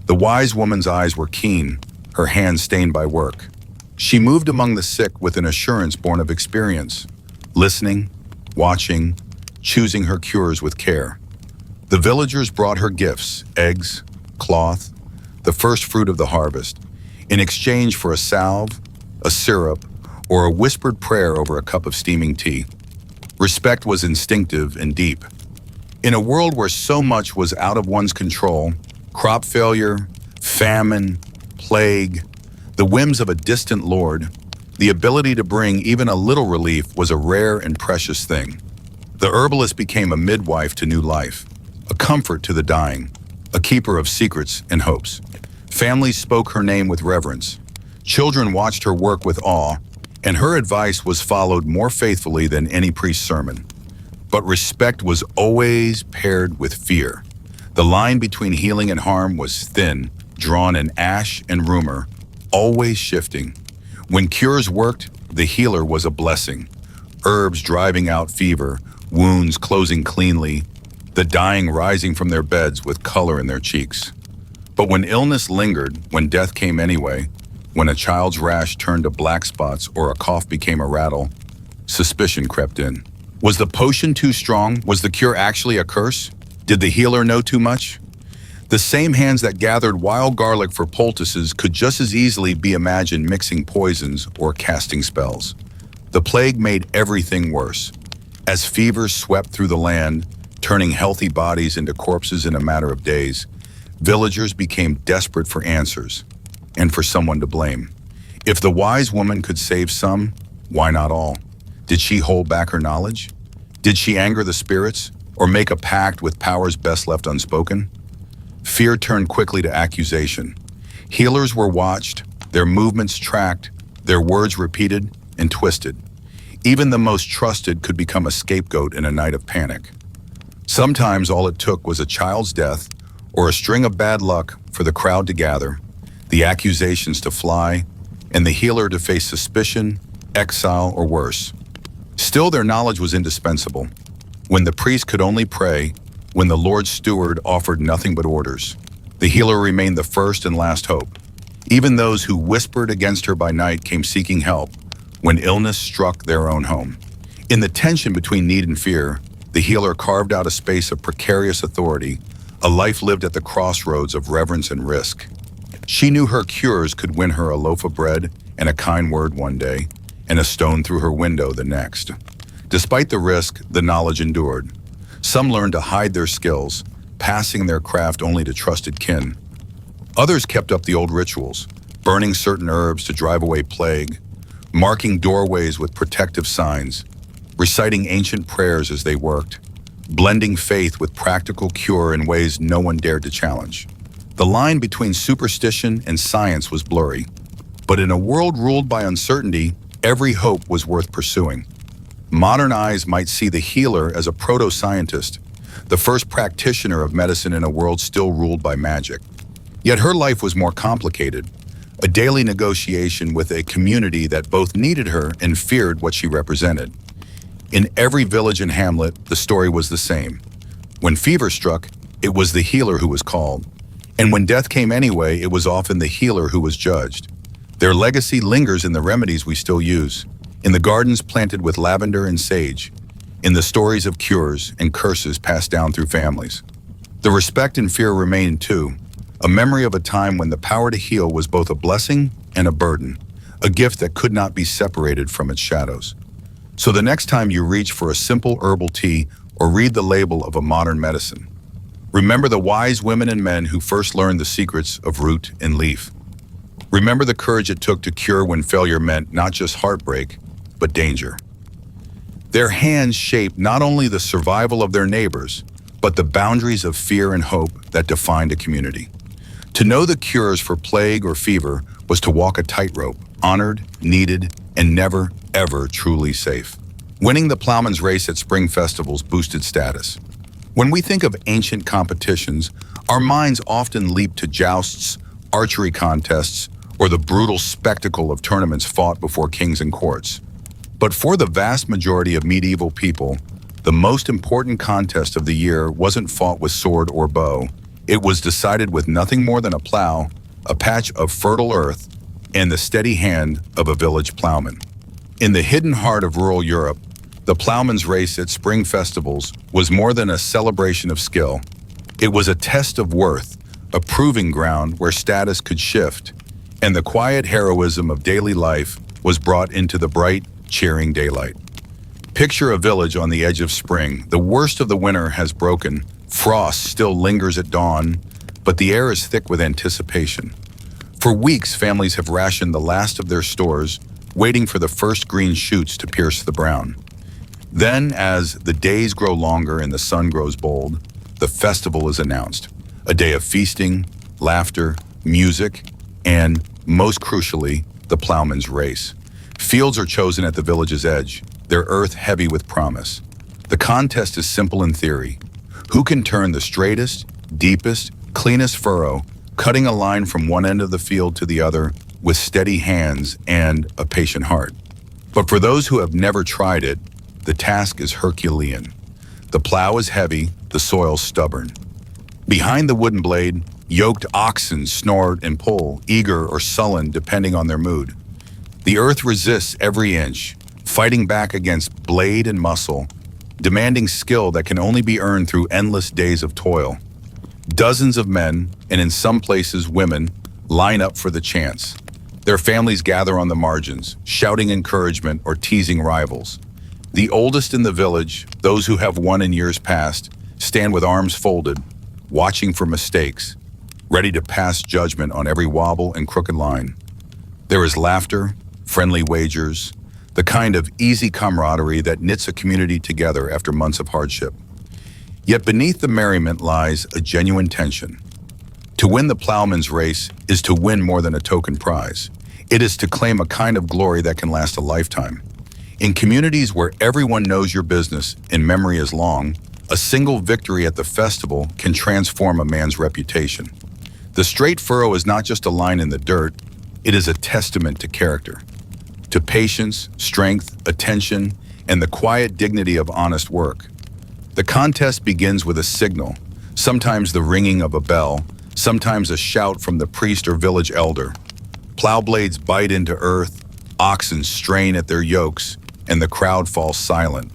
The wise woman's eyes were keen, her hands stained by work. She moved among the sick with an assurance born of experience, listening, watching, choosing her cures with care. The villagers brought her gifts, eggs, cloth, the first fruit of the harvest, in exchange for a salve, a syrup, or a whispered prayer over a cup of steaming tea. Respect was instinctive and deep. In a world where so much was out of one's control, crop failure, famine, plague, the whims of a distant lord, the ability to bring even a little relief was a rare and precious thing. The herbalist became a midwife to new life, a comfort to the dying, a keeper of secrets and hopes. Families spoke her name with reverence. Children watched her work with awe, and her advice was followed more faithfully than any priest's sermon. But respect was always paired with fear. The line between healing and harm was thin, drawn in ash and rumor, always shifting. When cures worked, the healer was a blessing. Herbs driving out fever, wounds closing cleanly, the dying rising from their beds with color in their cheeks. But when illness lingered, when death came anyway, when a child's rash turned to black spots or a cough became a rattle, suspicion crept in. Was the potion too strong? Was the cure actually a curse? Did the healer know too much? The same hands that gathered wild garlic for poultices could just as easily be imagined mixing poisons or casting spells. The plague made everything worse. As fevers swept through the land, turning healthy bodies into corpses in a matter of days, villagers became desperate for answers and for someone to blame. If the wise woman could save some, why not all? Did she hold back her knowledge? Did she anger the spirits or make a pact with powers best left unspoken? Fear turned quickly to accusation. Healers were watched, their movements tracked, their words repeated and twisted. Even the most trusted could become a scapegoat in a night of panic. Sometimes all it took was a child's death or a string of bad luck for the crowd to gather, the accusations to fly, and the healer to face suspicion, exile, or worse. Still, their knowledge was indispensable. When the priest could only pray, when the Lord's steward offered nothing but orders, the healer remained the first and last hope. Even those who whispered against her by night came seeking help when illness struck their own home. In the tension between need and fear, the healer carved out a space of precarious authority, a life lived at the crossroads of reverence and risk. She knew her cures could win her a loaf of bread and a kind word one day, and a stone through her window the next. Despite the risk, the knowledge endured. Some learned to hide their skills, passing their craft only to trusted kin. Others kept up the old rituals, burning certain herbs to drive away plague, marking doorways with protective signs, reciting ancient prayers as they worked, blending faith with practical cure in ways no one dared to challenge. The line between superstition and science was blurry, but in a world ruled by uncertainty, every hope was worth pursuing. Modern eyes might see the healer as a proto-scientist, the first practitioner of medicine in a world still ruled by magic. Yet her life was more complicated, a daily negotiation with a community that both needed her and feared what she represented. In every village and hamlet, the story was the same. When fever struck, it was the healer who was called. And when death came anyway, it was often the healer who was judged. Their legacy lingers in the remedies we still use, in the gardens planted with lavender and sage, in the stories of cures and curses passed down through families. The respect and fear remain too, a memory of a time when the power to heal was both a blessing and a burden, a gift that could not be separated from its shadows. So the next time you reach for a simple herbal tea or read the label of a modern medicine. Remember the wise women and men who first learned the secrets of root and leaf. Remember the courage it took to cure when failure meant not just heartbreak, but danger. Their hands shaped not only the survival of their neighbors, but the boundaries of fear and hope that defined a community. To know the cures for plague or fever was to walk a tightrope, honored, needed, and never, ever truly safe. Winning the Plowman's race at spring festivals boosted status. When we think of ancient competitions, our minds often leap to jousts, archery contests, or the brutal spectacle of tournaments fought before kings and courts. But for the vast majority of medieval people, the most important contest of the year wasn't fought with sword or bow. It was decided with nothing more than a plow, a patch of fertile earth, and the steady hand of a village plowman. In the hidden heart of rural Europe, the Plowman's race at spring festivals was more than a celebration of skill. It was a test of worth, a proving ground where status could shift, and the quiet heroism of daily life was brought into the bright, cheering daylight. Picture a village on the edge of spring. The worst of the winter has broken. Frost still lingers at dawn, but the air is thick with anticipation. For weeks, families have rationed the last of their stores, waiting for the first green shoots to pierce the brown. Then, as the days grow longer and the sun grows bold, the festival is announced. A day of feasting, laughter, music, and, most crucially, the Plowman's race. Fields are chosen at the village's edge, their earth heavy with promise. The contest is simple in theory. Who can turn the straightest, deepest, cleanest furrow, cutting a line from one end of the field to the other with steady hands and a patient heart? But for those who have never tried it, the task is Herculean. The plow is heavy, the soil stubborn. Behind the wooden blade, yoked oxen snort and pull, eager or sullen depending on their mood. The earth resists every inch, fighting back against blade and muscle, demanding skill that can only be earned through endless days of toil. Dozens of men, and in some places women, line up for the chance. Their families gather on the margins, shouting encouragement or teasing rivals. The oldest in the village, those who have won in years past, stand with arms folded, watching for mistakes, ready to pass judgment on every wobble and crooked line. There is laughter, friendly wagers, the kind of easy camaraderie that knits a community together after months of hardship. Yet beneath the merriment lies a genuine tension. To win the Plowman's race is to win more than a token prize. It is to claim a kind of glory that can last a lifetime. In communities where everyone knows your business and memory is long, a single victory at the festival can transform a man's reputation. The straight furrow is not just a line in the dirt, it is a testament to character, to patience, strength, attention, and the quiet dignity of honest work. The contest begins with a signal, sometimes the ringing of a bell, sometimes a shout from the priest or village elder. Plow blades bite into earth, oxen strain at their yokes, and the crowd falls silent,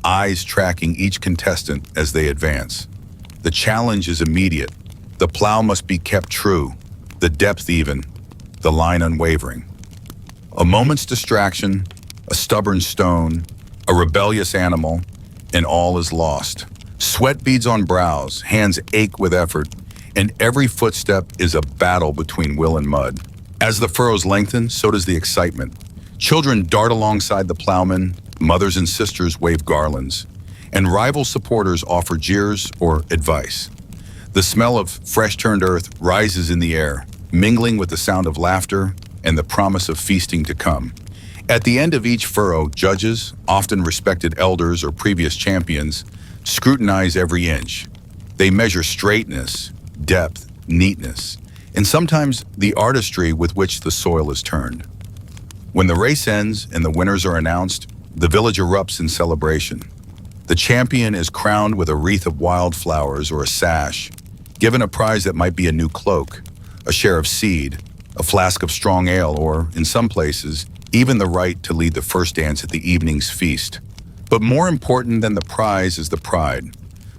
eyes tracking each contestant as they advance. The challenge is immediate. The plow must be kept true, the depth even, the line unwavering. A moment's distraction, a stubborn stone, a rebellious animal, and all is lost. Sweat beads on brows, hands ache with effort, and every footstep is a battle between will and mud. As the furrows lengthen, so does the excitement. Children dart alongside the plowmen, mothers and sisters wave garlands, and rival supporters offer jeers or advice. The smell of fresh-turned earth rises in the air, mingling with the sound of laughter and the promise of feasting to come. At the end of each furrow, judges, often respected elders or previous champions, scrutinize every inch. They measure straightness, depth, neatness, and sometimes the artistry with which the soil is turned. When the race ends and the winners are announced, the village erupts in celebration. The champion is crowned with a wreath of wildflowers or a sash, given a prize that might be a new cloak, a share of seed, a flask of strong ale, or, in some places, even the right to lead the first dance at the evening's feast. But more important than the prize is the pride,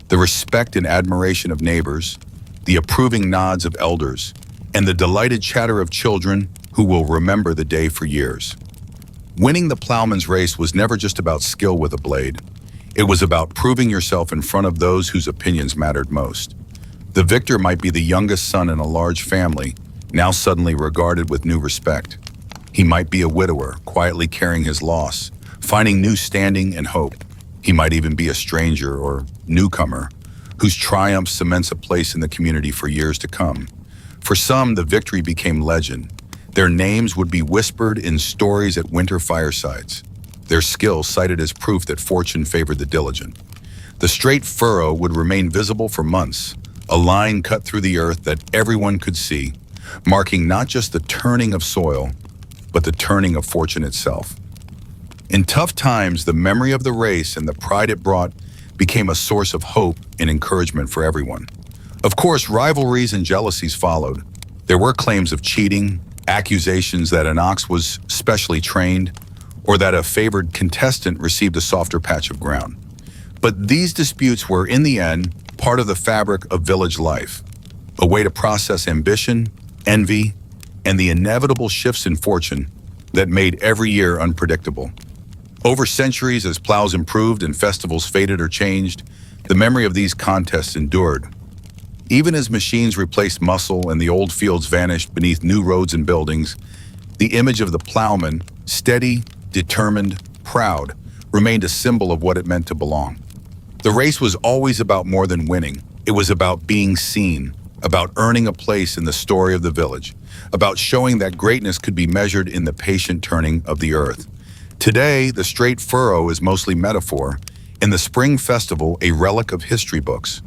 the respect and admiration of neighbors, the approving nods of elders, and the delighted chatter of children who will remember the day for years. Winning the Plowman's race was never just about skill with a blade. It was about proving yourself in front of those whose opinions mattered most. The victor might be the youngest son in a large family, now suddenly regarded with new respect. He might be a widower, quietly carrying his loss, finding new standing and hope. He might even be a stranger or newcomer, whose triumph cements a place in the community for years to come. For some, the victory became legend. Their names would be whispered in stories at winter firesides, their skill cited as proof that fortune favored the diligent. The straight furrow would remain visible for months, a line cut through the earth that everyone could see, marking not just the turning of soil, but the turning of fortune itself. In tough times, the memory of the race and the pride it brought became a source of hope and encouragement for everyone. Of course, rivalries and jealousies followed. There were claims of cheating, accusations that an ox was specially trained, or that a favored contestant received a softer patch of ground. But these disputes were, in the end, part of the fabric of village life, a way to process ambition, envy, and the inevitable shifts in fortune that made every year unpredictable. Over centuries, as plows improved and festivals faded or changed, the memory of these contests endured. Even as machines replaced muscle and the old fields vanished beneath new roads and buildings, the image of the plowman, steady, determined, proud, remained a symbol of what it meant to belong. The race was always about more than winning. It was about being seen, about earning a place in the story of the village, about showing that greatness could be measured in the patient turning of the earth. Today, the straight furrow is mostly metaphor, and the spring festival a relic of history books.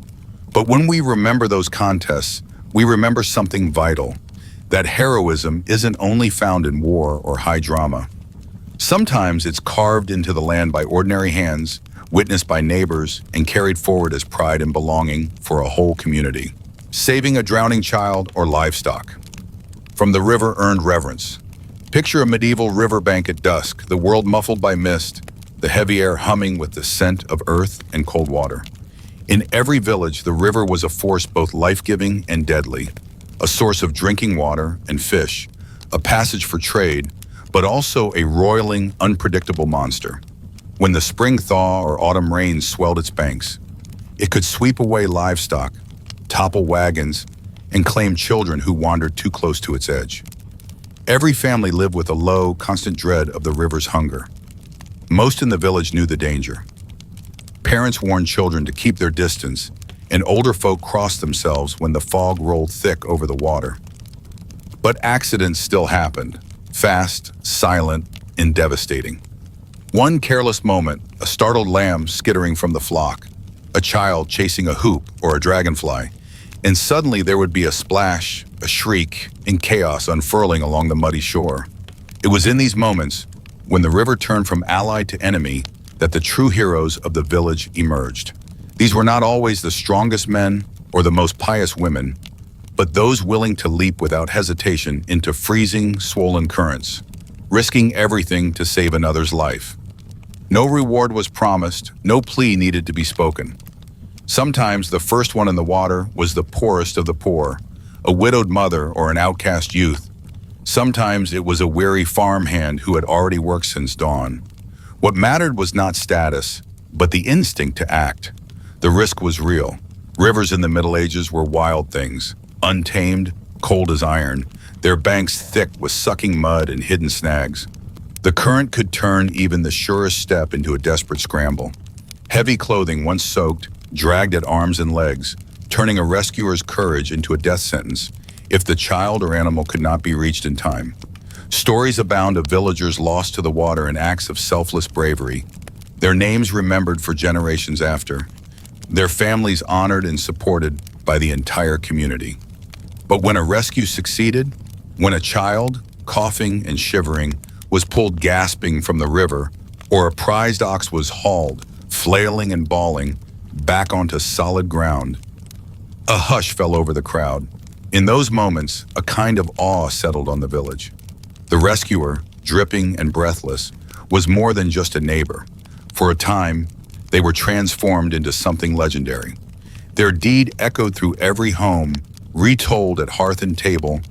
But when we remember those contests, we remember something vital, that heroism isn't only found in war or high drama. Sometimes it's carved into the land by ordinary hands, witnessed by neighbors, and carried forward as pride and belonging for a whole community. Saving a drowning child or livestock. From the river earned reverence. Picture a medieval riverbank at dusk, the world muffled by mist, the heavy air humming with the scent of earth and cold water. In every village, the river was a force both life-giving and deadly, a source of drinking water and fish, a passage for trade, but also a roiling, unpredictable monster. When the spring thaw or autumn rain swelled its banks, it could sweep away livestock, topple wagons, and claim children who wandered too close to its edge. Every family lived with a low, constant dread of the river's hunger. Most in the village knew the danger. Parents warned children to keep their distance, and older folk crossed themselves when the fog rolled thick over the water. But accidents still happened, fast, silent, and devastating. One careless moment, a startled lamb skittering from the flock, a child chasing a hoop or a dragonfly, and suddenly there would be a splash, a shriek, and chaos unfurling along the muddy shore. It was in these moments, when the river turned from ally to enemy, that the true heroes of the village emerged. These were not always the strongest men or the most pious women, but those willing to leap without hesitation into freezing, swollen currents, risking everything to save another's life. No reward was promised, no plea needed to be spoken. Sometimes the first one in the water was the poorest of the poor, a widowed mother or an outcast youth. Sometimes it was a weary farmhand who had already worked since dawn. What mattered was not status, but the instinct to act. The risk was real. Rivers in the Middle Ages were wild things, untamed, cold as iron, their banks thick with sucking mud and hidden snags. The current could turn even the surest step into a desperate scramble. Heavy clothing, once soaked, dragged at arms and legs, turning a rescuer's courage into a death sentence if the child or animal could not be reached in time. Stories abound of villagers lost to the water in acts of selfless bravery, their names remembered for generations after, their families honored and supported by the entire community. But when a rescue succeeded, when a child, coughing and shivering, was pulled gasping from the river, or a prized ox was hauled, flailing and bawling, back onto solid ground, a hush fell over the crowd. In those moments, a kind of awe settled on the village. The rescuer, dripping and breathless, was more than just a neighbor. For a time, they were transformed into something legendary. Their deed echoed through every home, retold at hearth and table,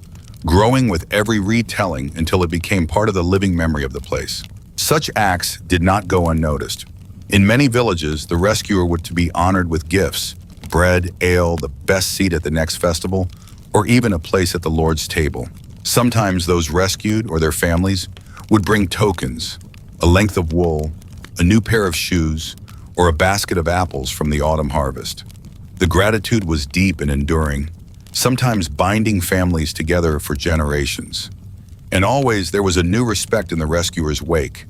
growing with every retelling until it became part of the living memory of the place. Such acts did not go unnoticed. In many villages, the rescuer would to be honored with gifts, bread, ale, the best seat at the next festival, or even a place at the Lord's table. Sometimes those rescued or their families would bring tokens, a length of wool, a new pair of shoes, or a basket of apples from the autumn harvest. The gratitude was deep and enduring, sometimes binding families together for generations. And always there was a new respect in the rescuer's wake,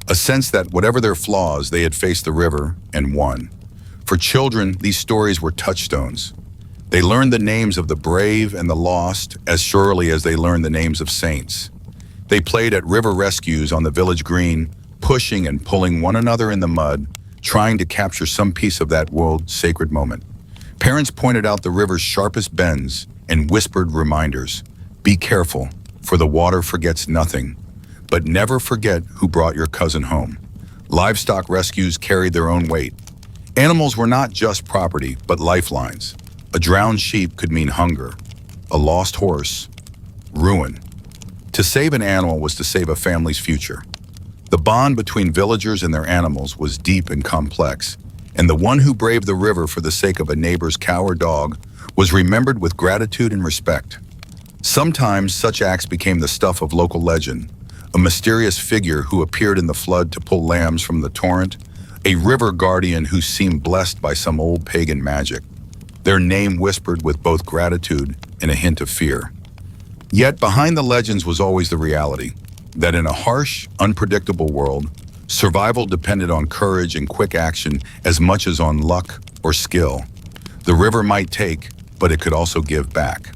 a sense that whatever their flaws, they had faced the river and won. For children, these stories were touchstones. They learned the names of the brave and the lost as surely as they learned the names of saints. They played at river rescues on the village green, pushing and pulling one another in the mud, trying to capture some piece of that world sacred moment. Parents pointed out the river's sharpest bends and whispered reminders. Be careful, for the water forgets nothing, but never forget who brought your cousin home. Livestock rescues carried their own weight. Animals were not just property, but lifelines. A drowned sheep could mean hunger, a lost horse, ruin. To save an animal was to save a family's future. The bond between villagers and their animals was deep and complex, and the one who braved the river for the sake of a neighbor's cow or dog was remembered with gratitude and respect. Sometimes such acts became the stuff of local legend, a mysterious figure who appeared in the flood to pull lambs from the torrent, a river guardian who seemed blessed by some old pagan magic. Their name whispered with both gratitude and a hint of fear. Yet behind the legends was always the reality, that in a harsh, unpredictable world, survival depended on courage and quick action as much as on luck or skill. The river might take, but it could also give back.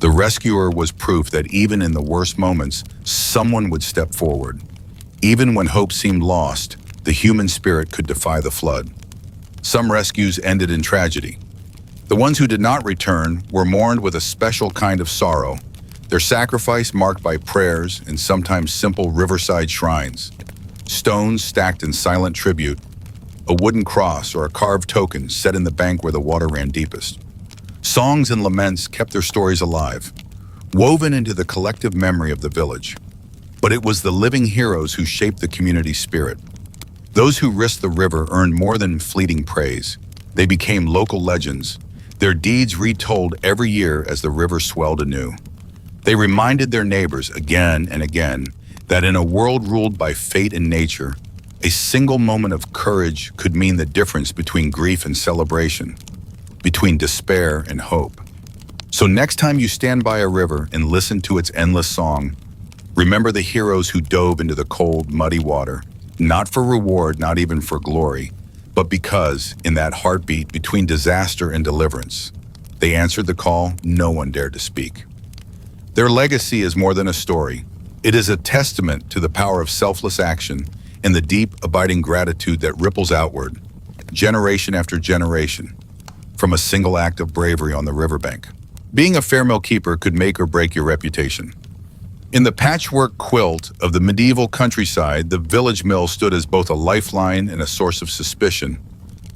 The rescuer was proof that even in the worst moments, someone would step forward. Even when hope seemed lost, the human spirit could defy the flood. Some rescues ended in tragedy. The ones who did not return were mourned with a special kind of sorrow, their sacrifice marked by prayers and sometimes simple riverside shrines, stones stacked in silent tribute, a wooden cross or a carved token set in the bank where the water ran deepest. Songs and laments kept their stories alive, woven into the collective memory of the village. But it was the living heroes who shaped the community's spirit. Those who risked the river earned more than fleeting praise. They became local legends, their deeds retold every year as the river swelled anew. They reminded their neighbors again and again that in a world ruled by fate and nature, a single moment of courage could mean the difference between grief and celebration, between despair and hope. So next time you stand by a river and listen to its endless song, remember the heroes who dove into the cold, muddy water, not for reward, not even for glory, but because, in that heartbeat between disaster and deliverance, they answered the call no one dared to speak. Their legacy is more than a story. It is a testament to the power of selfless action and the deep, abiding gratitude that ripples outward, generation after generation, from a single act of bravery on the riverbank. Being a fair mill keeper could make or break your reputation. In the patchwork quilt of the medieval countryside, the village mill stood as both a lifeline and a source of suspicion,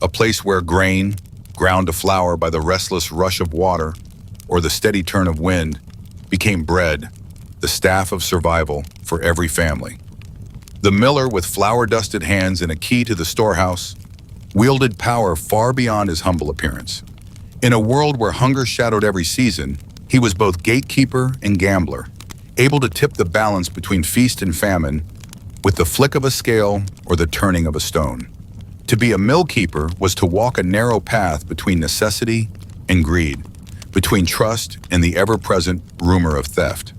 a place where grain, ground to flour by the restless rush of water or the steady turn of wind, became bread, the staff of survival for every family. The miller, with flour-dusted hands and a key to the storehouse, wielded power far beyond his humble appearance. In a world where hunger shadowed every season, he was both gatekeeper and gambler, able to tip the balance between feast and famine with the flick of a scale or the turning of a stone. To be a mill keeper was to walk a narrow path between necessity and greed, between trust and the ever-present rumor of theft.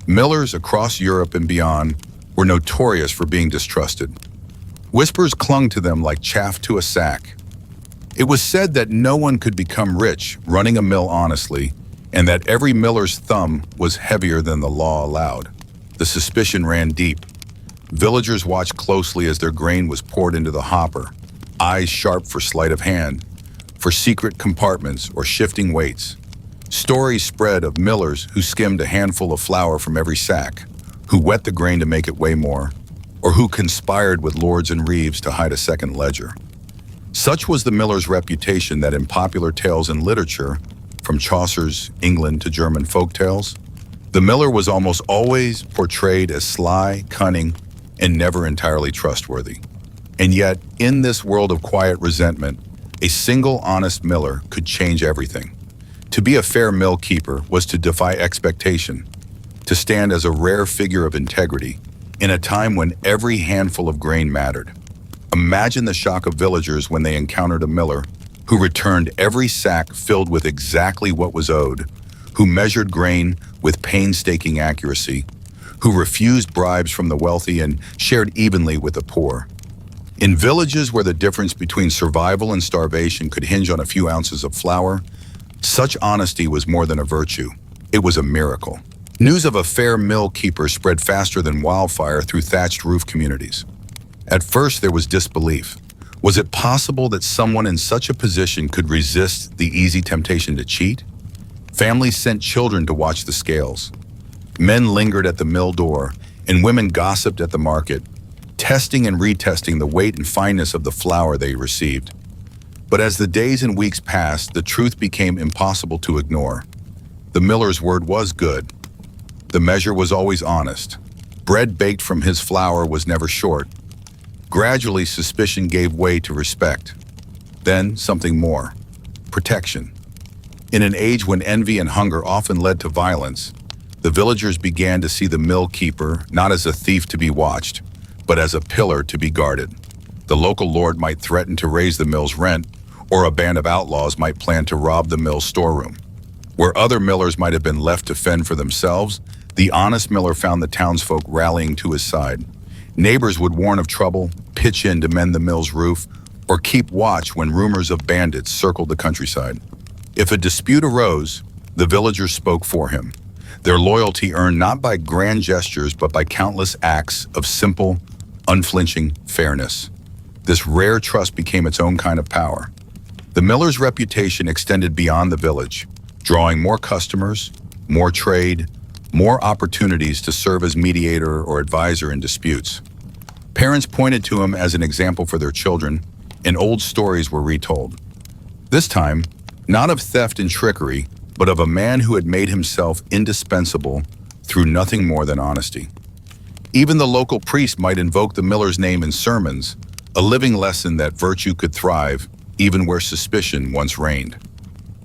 Millers across Europe and beyond were notorious for being distrusted. Whispers clung to them like chaff to a sack. It was said that no one could become rich running a mill honestly, and that every miller's thumb was heavier than the law allowed. The suspicion ran deep. Villagers watched closely as their grain was poured into the hopper, eyes sharp for sleight of hand, for secret compartments or shifting weights. Stories spread of millers who skimmed a handful of flour from every sack, who wet the grain to make it weigh more, or who conspired with lords and reeves to hide a second ledger. Such was the miller's reputation that in popular tales and literature, from Chaucer's England to German folktales, the miller was almost always portrayed as sly, cunning, and never entirely trustworthy. And yet, in this world of quiet resentment, a single honest miller could change everything. To be a fair mill keeper was to defy expectation, to stand as a rare figure of integrity in a time when every handful of grain mattered. Imagine the shock of villagers when they encountered a miller who returned every sack filled with exactly what was owed, who measured grain with painstaking accuracy, who refused bribes from the wealthy and shared evenly with the poor. In villages where the difference between survival and starvation could hinge on a few ounces of flour, such honesty was more than a virtue. It was a miracle. News of a fair mill keeper spread faster than wildfire through thatched roof communities. At first, there was disbelief. Was it possible that someone in such a position could resist the easy temptation to cheat? Families sent children to watch the scales. Men lingered at the mill door, and women gossiped at the market, testing and retesting the weight and fineness of the flour they received. But as the days and weeks passed, the truth became impossible to ignore. The miller's word was good. The measure was always honest. Bread baked from his flour was never short. Gradually, suspicion gave way to respect. Then, something more: protection. In an age when envy and hunger often led to violence, the villagers began to see the mill keeper not as a thief to be watched, but as a pillar to be guarded. The local lord might threaten to raise the mill's rent, or a band of outlaws might plan to rob the mill's storeroom. Where other millers might have been left to fend for themselves, the honest miller found the townsfolk rallying to his side. Neighbors would warn of trouble, pitch in to mend the mill's roof, or keep watch when rumors of bandits circled the countryside. If a dispute arose, the villagers spoke for him. Their loyalty earned not by grand gestures, but by countless acts of simple, unflinching fairness. This rare trust became its own kind of power. The miller's reputation extended beyond the village, drawing more customers, more trade, more opportunities to serve as mediator or advisor in disputes. Parents pointed to him as an example for their children, and old stories were retold. This time, not of theft and trickery, but of a man who had made himself indispensable through nothing more than honesty. Even the local priest might invoke the miller's name in sermons, a living lesson that virtue could thrive even where suspicion once reigned.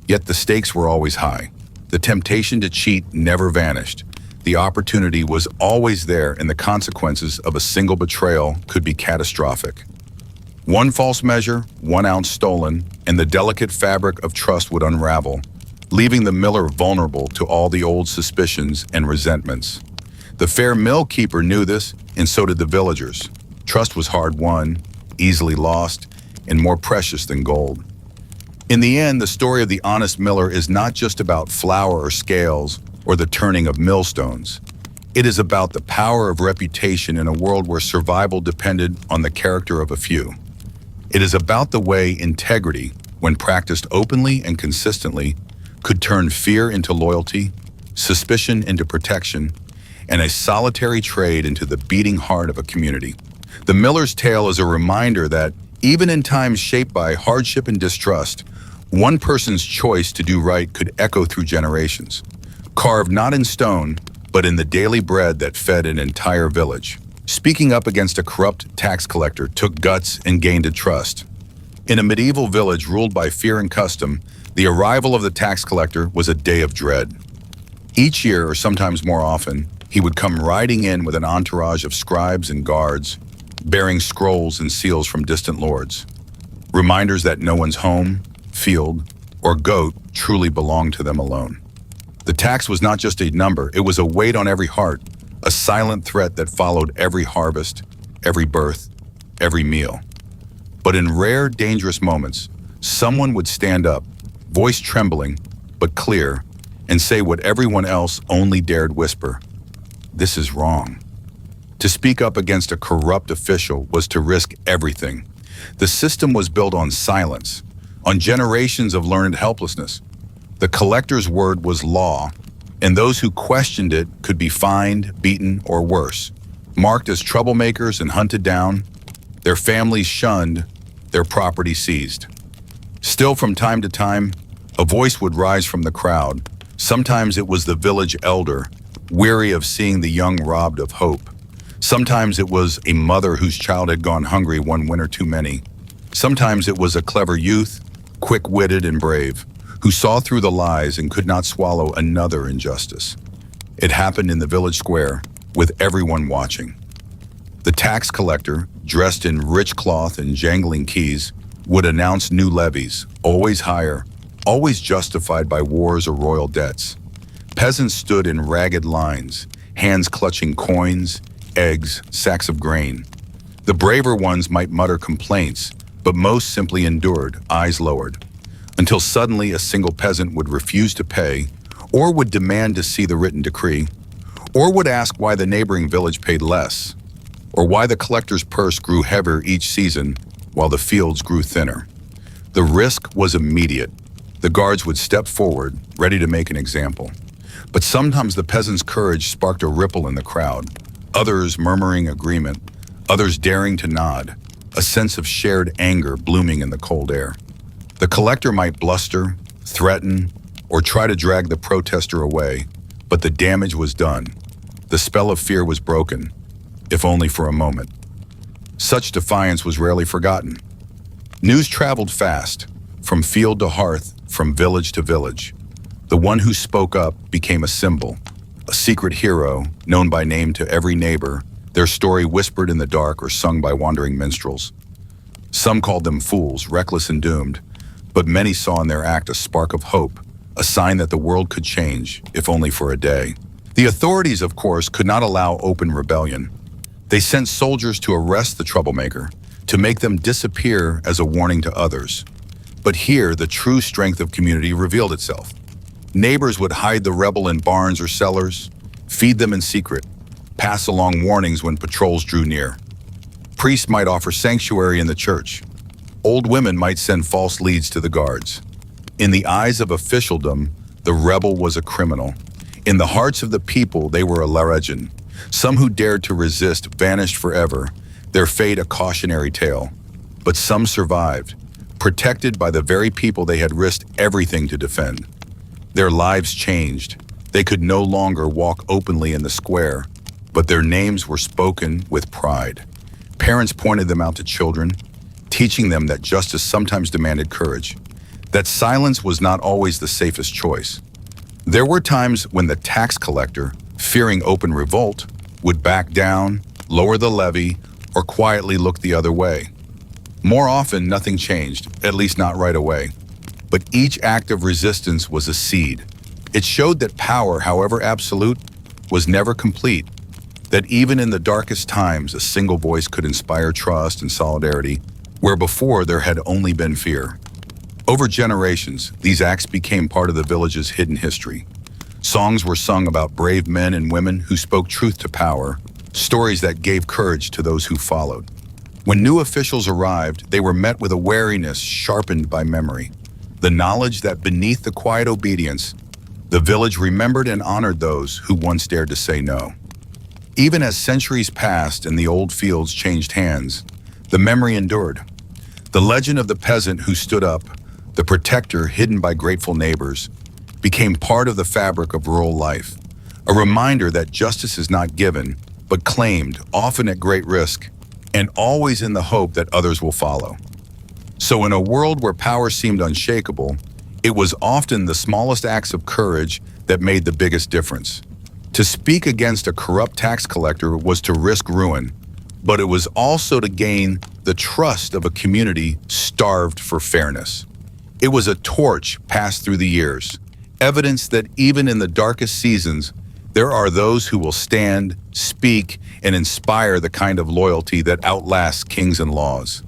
Yet the stakes were always high. The temptation to cheat never vanished. The opportunity was always there, and the consequences of a single betrayal could be catastrophic. One false measure, 1 ounce stolen, and the delicate fabric of trust would unravel, leaving the miller vulnerable to all the old suspicions and resentments. The fair mill keeper knew this, and so did the villagers. Trust was hard won, easily lost, and more precious than gold. In the end, the story of the honest miller is not just about flour or scales or the turning of millstones. It is about the power of reputation in a world where survival depended on the character of a few. It is about the way integrity, when practiced openly and consistently, could turn fear into loyalty, suspicion into protection, and a solitary trade into the beating heart of a community. The miller's tale is a reminder that, even in times shaped by hardship and distrust, one person's choice to do right could echo through generations, carved not in stone, but in the daily bread that fed an entire village. Speaking up against a corrupt tax collector took guts and gained a trust. In a medieval village ruled by fear and custom, the arrival of the tax collector was a day of dread. Each year, or sometimes more often, he would come riding in with an entourage of scribes and guards, bearing scrolls and seals from distant lords, reminders that no one's home, field, or goat truly belonged to them alone. The tax was not just a number, it was a weight on every heart, a silent threat that followed every harvest, every birth, every meal. But in rare, dangerous moments, someone would stand up, voice trembling, but clear, and say what everyone else only dared whisper: "This is wrong." To speak up against a corrupt official was to risk everything. The system was built on silence, on generations of learned helplessness. The collector's word was law, and those who questioned it could be fined, beaten, or worse, marked as troublemakers and hunted down, their families shunned, their property seized. Still, from time to time, a voice would rise from the crowd. Sometimes it was the village elder, weary of seeing the young robbed of hope. Sometimes it was a mother whose child had gone hungry one winter too many. Sometimes it was a clever youth, quick-witted and brave, who saw through the lies and could not swallow another injustice. It happened in the village square, with everyone watching. The tax collector, dressed in rich cloth and jangling keys, would announce new levies, always higher, always justified by wars or royal debts. Peasants stood in ragged lines, hands clutching coins, eggs, sacks of grain. The braver ones might mutter complaints, but most simply endured, eyes lowered, until suddenly a single peasant would refuse to pay, or would demand to see the written decree, or would ask why the neighboring village paid less, or why the collector's purse grew heavier each season while the fields grew thinner. The risk was immediate. The guards would step forward, ready to make an example. But sometimes the peasant's courage sparked a ripple in the crowd, others murmuring agreement, others daring to nod, a sense of shared anger blooming in the cold air. The collector might bluster, threaten, or try to drag the protester away, but the damage was done. The spell of fear was broken, if only for a moment. Such defiance was rarely forgotten. News traveled fast, from field to hearth, from village to village. The one who spoke up became a symbol, a secret hero, known by name to every neighbor, their story whispered in the dark or sung by wandering minstrels. Some called them fools, reckless and doomed, but many saw in their act a spark of hope, a sign that the world could change, if only for a day. The authorities, of course, could not allow open rebellion. They sent soldiers to arrest the troublemaker, to make them disappear as a warning to others. But here, the true strength of community revealed itself. Neighbors would hide the rebel in barns or cellars, feed them in secret, pass along warnings when patrols drew near. Priests might offer sanctuary in the church. Old women might send false leads to the guards. In the eyes of officialdom, the rebel was a criminal. In the hearts of the people, they were a legend. Some who dared to resist vanished forever, their fate a cautionary tale. But some survived, protected by the very people they had risked everything to defend. Their lives changed. They could no longer walk openly in the square, but their names were spoken with pride. Parents pointed them out to children, teaching them that justice sometimes demanded courage, that silence was not always the safest choice. There were times when the tax collector, fearing open revolt, would back down, lower the levy, or quietly look the other way. More often, nothing changed, at least not right away. But each act of resistance was a seed. It showed that power, however absolute, was never complete, that even in the darkest times, a single voice could inspire trust and solidarity, where before there had only been fear. Over generations, these acts became part of the village's hidden history. Songs were sung about brave men and women who spoke truth to power, stories that gave courage to those who followed. When new officials arrived, they were met with a wariness sharpened by memory. The knowledge that beneath the quiet obedience, the village remembered and honored those who once dared to say no. Even as centuries passed and the old fields changed hands, the memory endured. The legend of the peasant who stood up, the protector hidden by grateful neighbors, became part of the fabric of rural life, a reminder that justice is not given, but claimed, often at great risk, and always in the hope that others will follow. So in a world where power seemed unshakable, it was often the smallest acts of courage that made the biggest difference. To speak against a corrupt tax collector was to risk ruin, but it was also to gain the trust of a community starved for fairness. It was a torch passed through the years, evidence that even in the darkest seasons, there are those who will stand, speak, and inspire the kind of loyalty that outlasts kings and laws.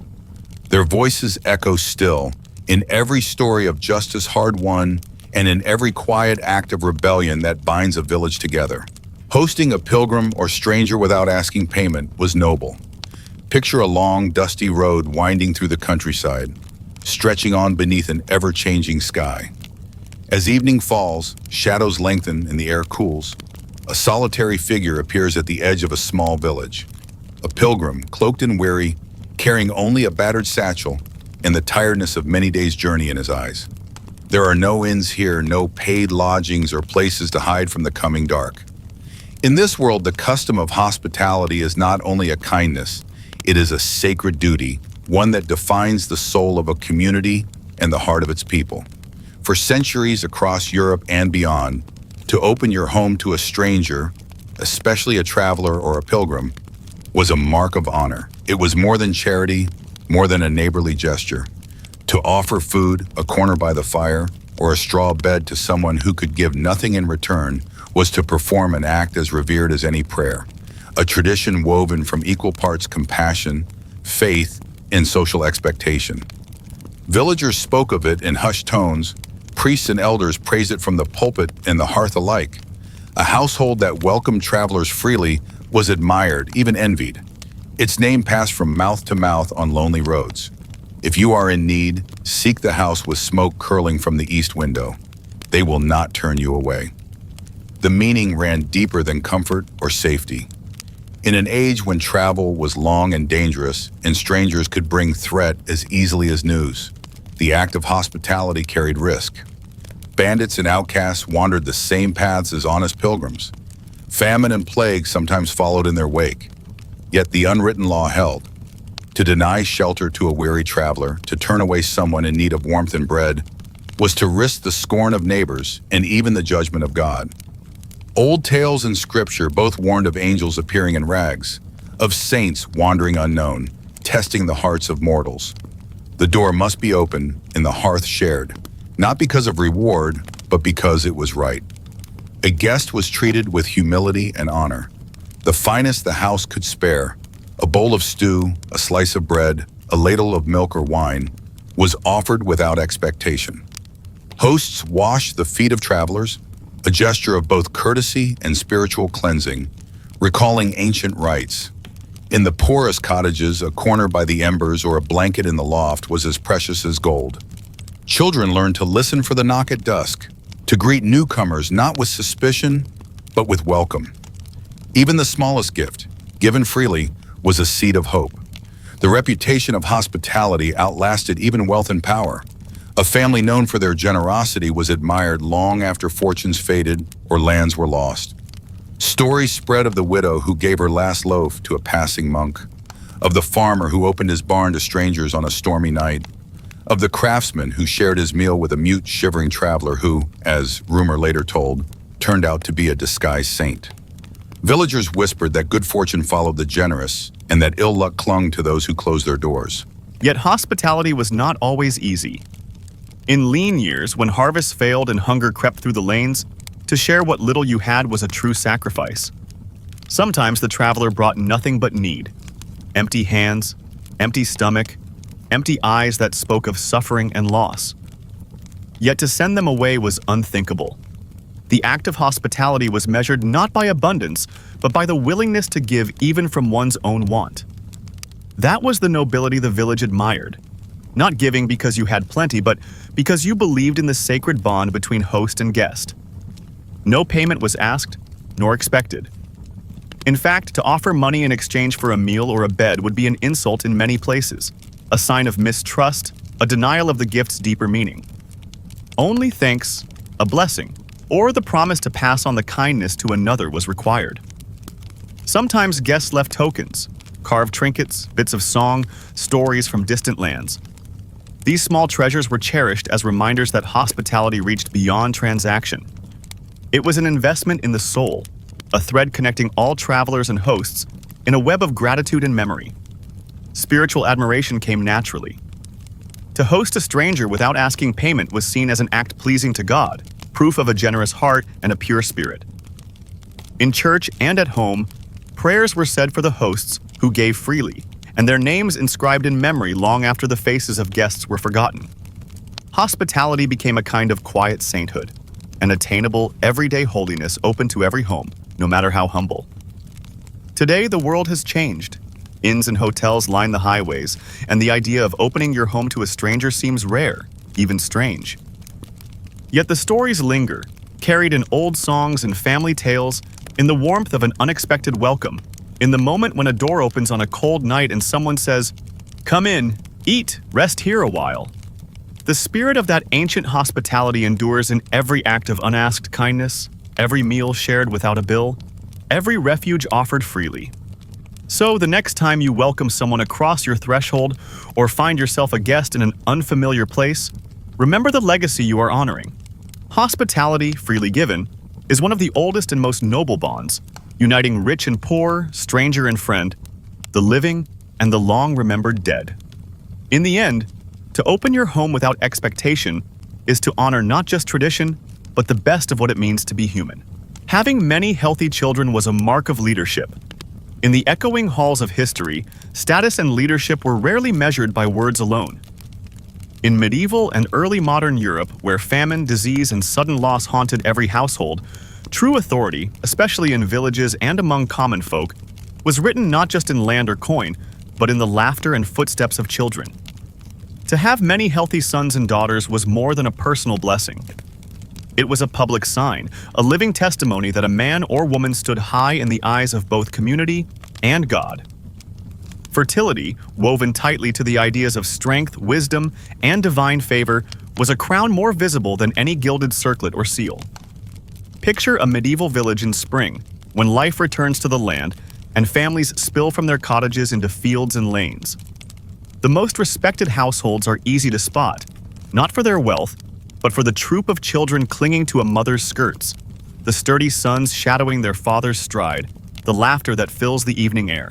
Their voices echo still, in every story of justice hard-won, and in every quiet act of rebellion that binds a village together. Hosting a pilgrim or stranger without asking payment was noble. Picture a long, dusty road winding through the countryside, stretching on beneath an ever-changing sky. As evening falls, shadows lengthen and the air cools. A solitary figure appears at the edge of a small village. A pilgrim, cloaked and weary, carrying only a battered satchel and the tiredness of many days' journey in his eyes. There are no inns here, no paid lodgings or places to hide from the coming dark. In this world, the custom of hospitality is not only a kindness, it is a sacred duty, one that defines the soul of a community and the heart of its people. For centuries across Europe and beyond, to open your home to a stranger, especially a traveler or a pilgrim, was a mark of honor. It was more than charity, more than a neighborly gesture. To offer food, a corner by the fire, or a straw bed to someone who could give nothing in return was to perform an act as revered as any prayer, a tradition woven from equal parts compassion, faith, and social expectation. Villagers spoke of it in hushed tones, priests and elders praised it from the pulpit and the hearth alike. A household that welcomed travelers freely was admired, even envied. Its name passed from mouth to mouth on lonely roads. If you are in need, seek the house with smoke curling from the east window. They will not turn you away. The meaning ran deeper than comfort or safety. In an age when travel was long and dangerous, and strangers could bring threat as easily as news, the act of hospitality carried risk. Bandits and outcasts wandered the same paths as honest pilgrims. Famine and plague sometimes followed in their wake. Yet the unwritten law held. To deny shelter to a weary traveler, to turn away someone in need of warmth and bread, was to risk the scorn of neighbors and even the judgment of God. Old tales and scripture both warned of angels appearing in rags, of saints wandering unknown, testing the hearts of mortals. The door must be open and the hearth shared, not because of reward, but because it was right. A guest was treated with humility and honor. The finest the house could spare, a bowl of stew, a slice of bread, a ladle of milk or wine, was offered without expectation. Hosts washed the feet of travelers, a gesture of both courtesy and spiritual cleansing, recalling ancient rites. In the poorest cottages, a corner by the embers or a blanket in the loft was as precious as gold. Children learned to listen for the knock at dusk, to greet newcomers not with suspicion, but with welcome. Even the smallest gift, given freely, was a seed of hope. The reputation of hospitality outlasted even wealth and power. A family known for their generosity was admired long after fortunes faded or lands were lost. Stories spread of the widow who gave her last loaf to a passing monk, of the farmer who opened his barn to strangers on a stormy night, of the craftsman who shared his meal with a mute, shivering traveler who, as rumor later told, turned out to be a disguised saint. Villagers whispered that good fortune followed the generous and that ill luck clung to those who closed their doors. Yet hospitality was not always easy. In lean years, when harvests failed and hunger crept through the lanes, to share what little you had was a true sacrifice. Sometimes the traveler brought nothing but need. Empty hands, empty stomach, empty eyes that spoke of suffering and loss. Yet to send them away was unthinkable. The act of hospitality was measured not by abundance, but by the willingness to give even from one's own want. That was the nobility the village admired. Not giving because you had plenty, but because you believed in the sacred bond between host and guest. No payment was asked, nor expected. In fact, to offer money in exchange for a meal or a bed would be an insult in many places, a sign of mistrust, a denial of the gift's deeper meaning. Only thanks, a blessing, or the promise to pass on the kindness to another was required. Sometimes guests left tokens, carved trinkets, bits of song, stories from distant lands. These small treasures were cherished as reminders that hospitality reached beyond transaction. It was an investment in the soul, a thread connecting all travelers and hosts in a web of gratitude and memory. Spiritual admiration came naturally. To host a stranger without asking payment was seen as an act pleasing to God, proof of a generous heart and a pure spirit. In church and at home, prayers were said for the hosts who gave freely, and their names inscribed in memory long after the faces of guests were forgotten. Hospitality became a kind of quiet sainthood, an attainable, everyday holiness open to every home, no matter how humble. Today, the world has changed. Inns and hotels line the highways, and the idea of opening your home to a stranger seems rare, even strange. Yet the stories linger, carried in old songs and family tales, in the warmth of an unexpected welcome, in the moment when a door opens on a cold night and someone says, "Come in, eat, rest here a while." The spirit of that ancient hospitality endures in every act of unasked kindness, every meal shared without a bill, every refuge offered freely. So the next time you welcome someone across your threshold or find yourself a guest in an unfamiliar place, remember the legacy you are honoring. Hospitality, freely given, is one of the oldest and most noble bonds, uniting rich and poor, stranger and friend, the living and the long-remembered dead. In the end, to open your home without expectation is to honor not just tradition, but the best of what it means to be human. Having many healthy children was a mark of leadership. In the echoing halls of history, status and leadership were rarely measured by words alone. In medieval and early modern Europe, where famine, disease, and sudden loss haunted every household, true authority, especially in villages and among common folk, was written not just in land or coin, but in the laughter and footsteps of children. To have many healthy sons and daughters was more than a personal blessing. It was a public sign, a living testimony that a man or woman stood high in the eyes of both community and God. Fertility, woven tightly to the ideas of strength, wisdom, and divine favor, was a crown more visible than any gilded circlet or seal. Picture a medieval village in spring, when life returns to the land and families spill from their cottages into fields and lanes. The most respected households are easy to spot, not for their wealth, but for the troop of children clinging to a mother's skirts, the sturdy sons shadowing their father's stride, the laughter that fills the evening air.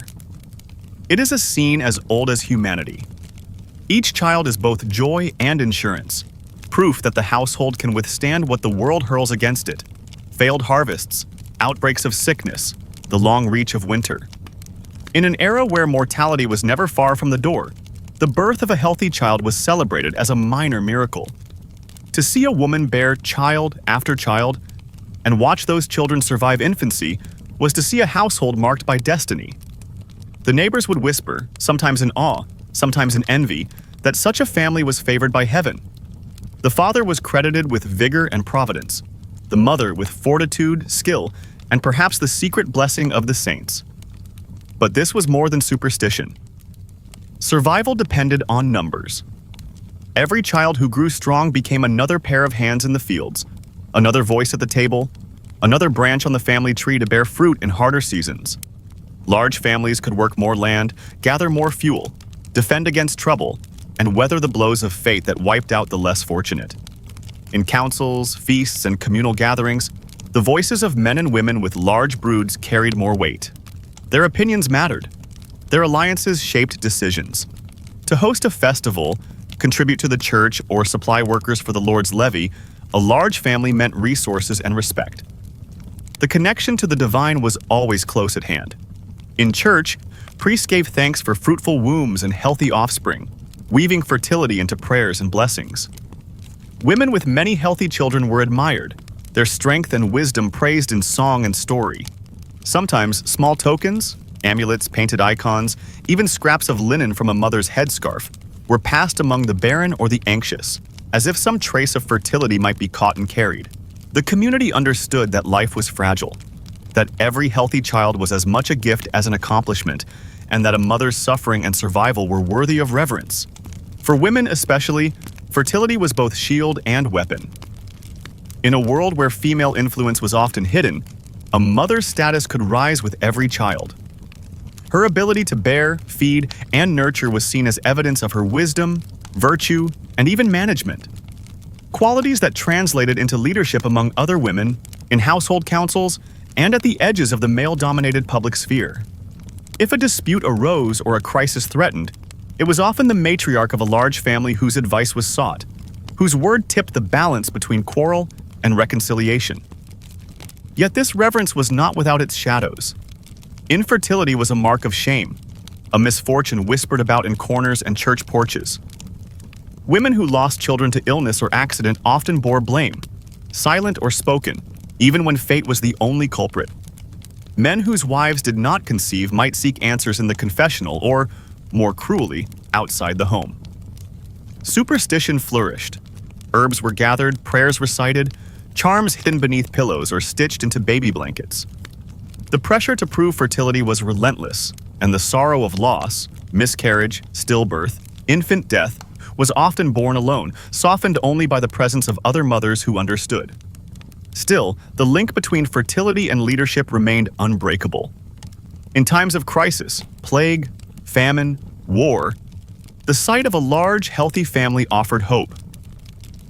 It is a scene as old as humanity. Each child is both joy and insurance, proof that the household can withstand what the world hurls against it: failed harvests, outbreaks of sickness, the long reach of winter. In an era where mortality was never far from the door, the birth of a healthy child was celebrated as a minor miracle. To see a woman bear child after child and watch those children survive infancy was to see a household marked by destiny. The neighbors would whisper, sometimes in awe, sometimes in envy, that such a family was favored by heaven. The father was credited with vigor and providence, the mother with fortitude, skill, and perhaps the secret blessing of the saints. But this was more than superstition. Survival depended on numbers. Every child who grew strong became another pair of hands in the fields, another voice at the table, another branch on the family tree to bear fruit in harder seasons. Large families could work more land, gather more fuel, defend against trouble, and weather the blows of fate that wiped out the less fortunate. In councils, feasts, and communal gatherings, the voices of men and women with large broods carried more weight. Their opinions mattered. Their alliances shaped decisions. To host a festival, contribute to the church, or supply workers for the Lord's levy, a large family meant resources and respect. The connection to the divine was always close at hand. In church, priests gave thanks for fruitful wombs and healthy offspring, weaving fertility into prayers and blessings. Women with many healthy children were admired, their strength and wisdom praised in song and story. Sometimes small tokens, amulets, painted icons, even scraps of linen from a mother's headscarf, were passed among the barren or the anxious, as if some trace of fertility might be caught and carried. The community understood that life was fragile, that every healthy child was as much a gift as an accomplishment, and that a mother's suffering and survival were worthy of reverence. For women especially, fertility was both shield and weapon. In a world where female influence was often hidden, a mother's status could rise with every child. Her ability to bear, feed, and nurture was seen as evidence of her wisdom, virtue, and even management. Qualities that translated into leadership among other women, in household councils, and at the edges of the male-dominated public sphere. If a dispute arose or a crisis threatened, it was often the matriarch of a large family whose advice was sought, whose word tipped the balance between quarrel and reconciliation. Yet this reverence was not without its shadows. Infertility was a mark of shame, a misfortune whispered about in corners and church porches. Women who lost children to illness or accident often bore blame, silent or spoken, even when fate was the only culprit. Men whose wives did not conceive might seek answers in the confessional or, more cruelly, outside the home. Superstition flourished. Herbs were gathered, prayers recited, charms hidden beneath pillows or stitched into baby blankets. The pressure to prove fertility was relentless, and the sorrow of loss, miscarriage, stillbirth, infant death, was often borne alone, softened only by the presence of other mothers who understood. Still, the link between fertility and leadership remained unbreakable. In times of crisis, plague, famine, war, the sight of a large, healthy family offered hope.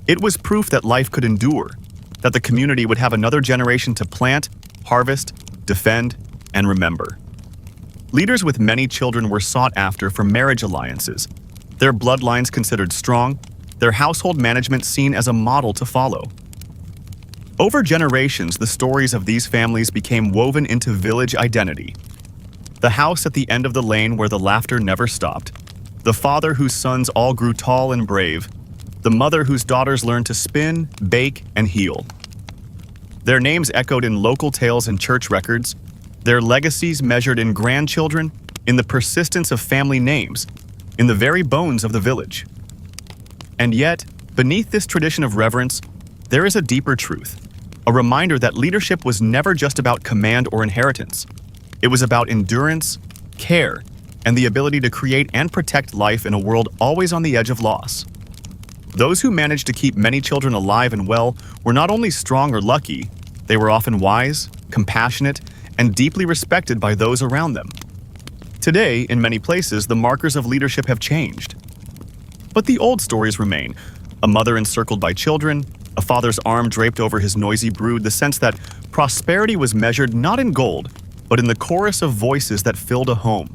It was proof that life could endure, that the community would have another generation to plant, harvest, defend, and remember. Leaders with many children were sought after for marriage alliances, their bloodlines considered strong, their household management seen as a model to follow. Over generations, the stories of these families became woven into village identity. The house at the end of the lane where the laughter never stopped, the father whose sons all grew tall and brave, the mother whose daughters learned to spin, bake, and heal. Their names echoed in local tales and church records, their legacies measured in grandchildren, in the persistence of family names, in the very bones of the village. And yet, beneath this tradition of reverence, there is a deeper truth, a reminder that leadership was never just about command or inheritance. It was about endurance, care, and the ability to create and protect life in a world always on the edge of loss. Those who managed to keep many children alive and well were not only strong or lucky, they were often wise, compassionate, and deeply respected by those around them. Today, in many places, the markers of leadership have changed. But the old stories remain: a mother encircled by children, a father's arm draped over his noisy brood, the sense that prosperity was measured not in gold, but in the chorus of voices that filled a home.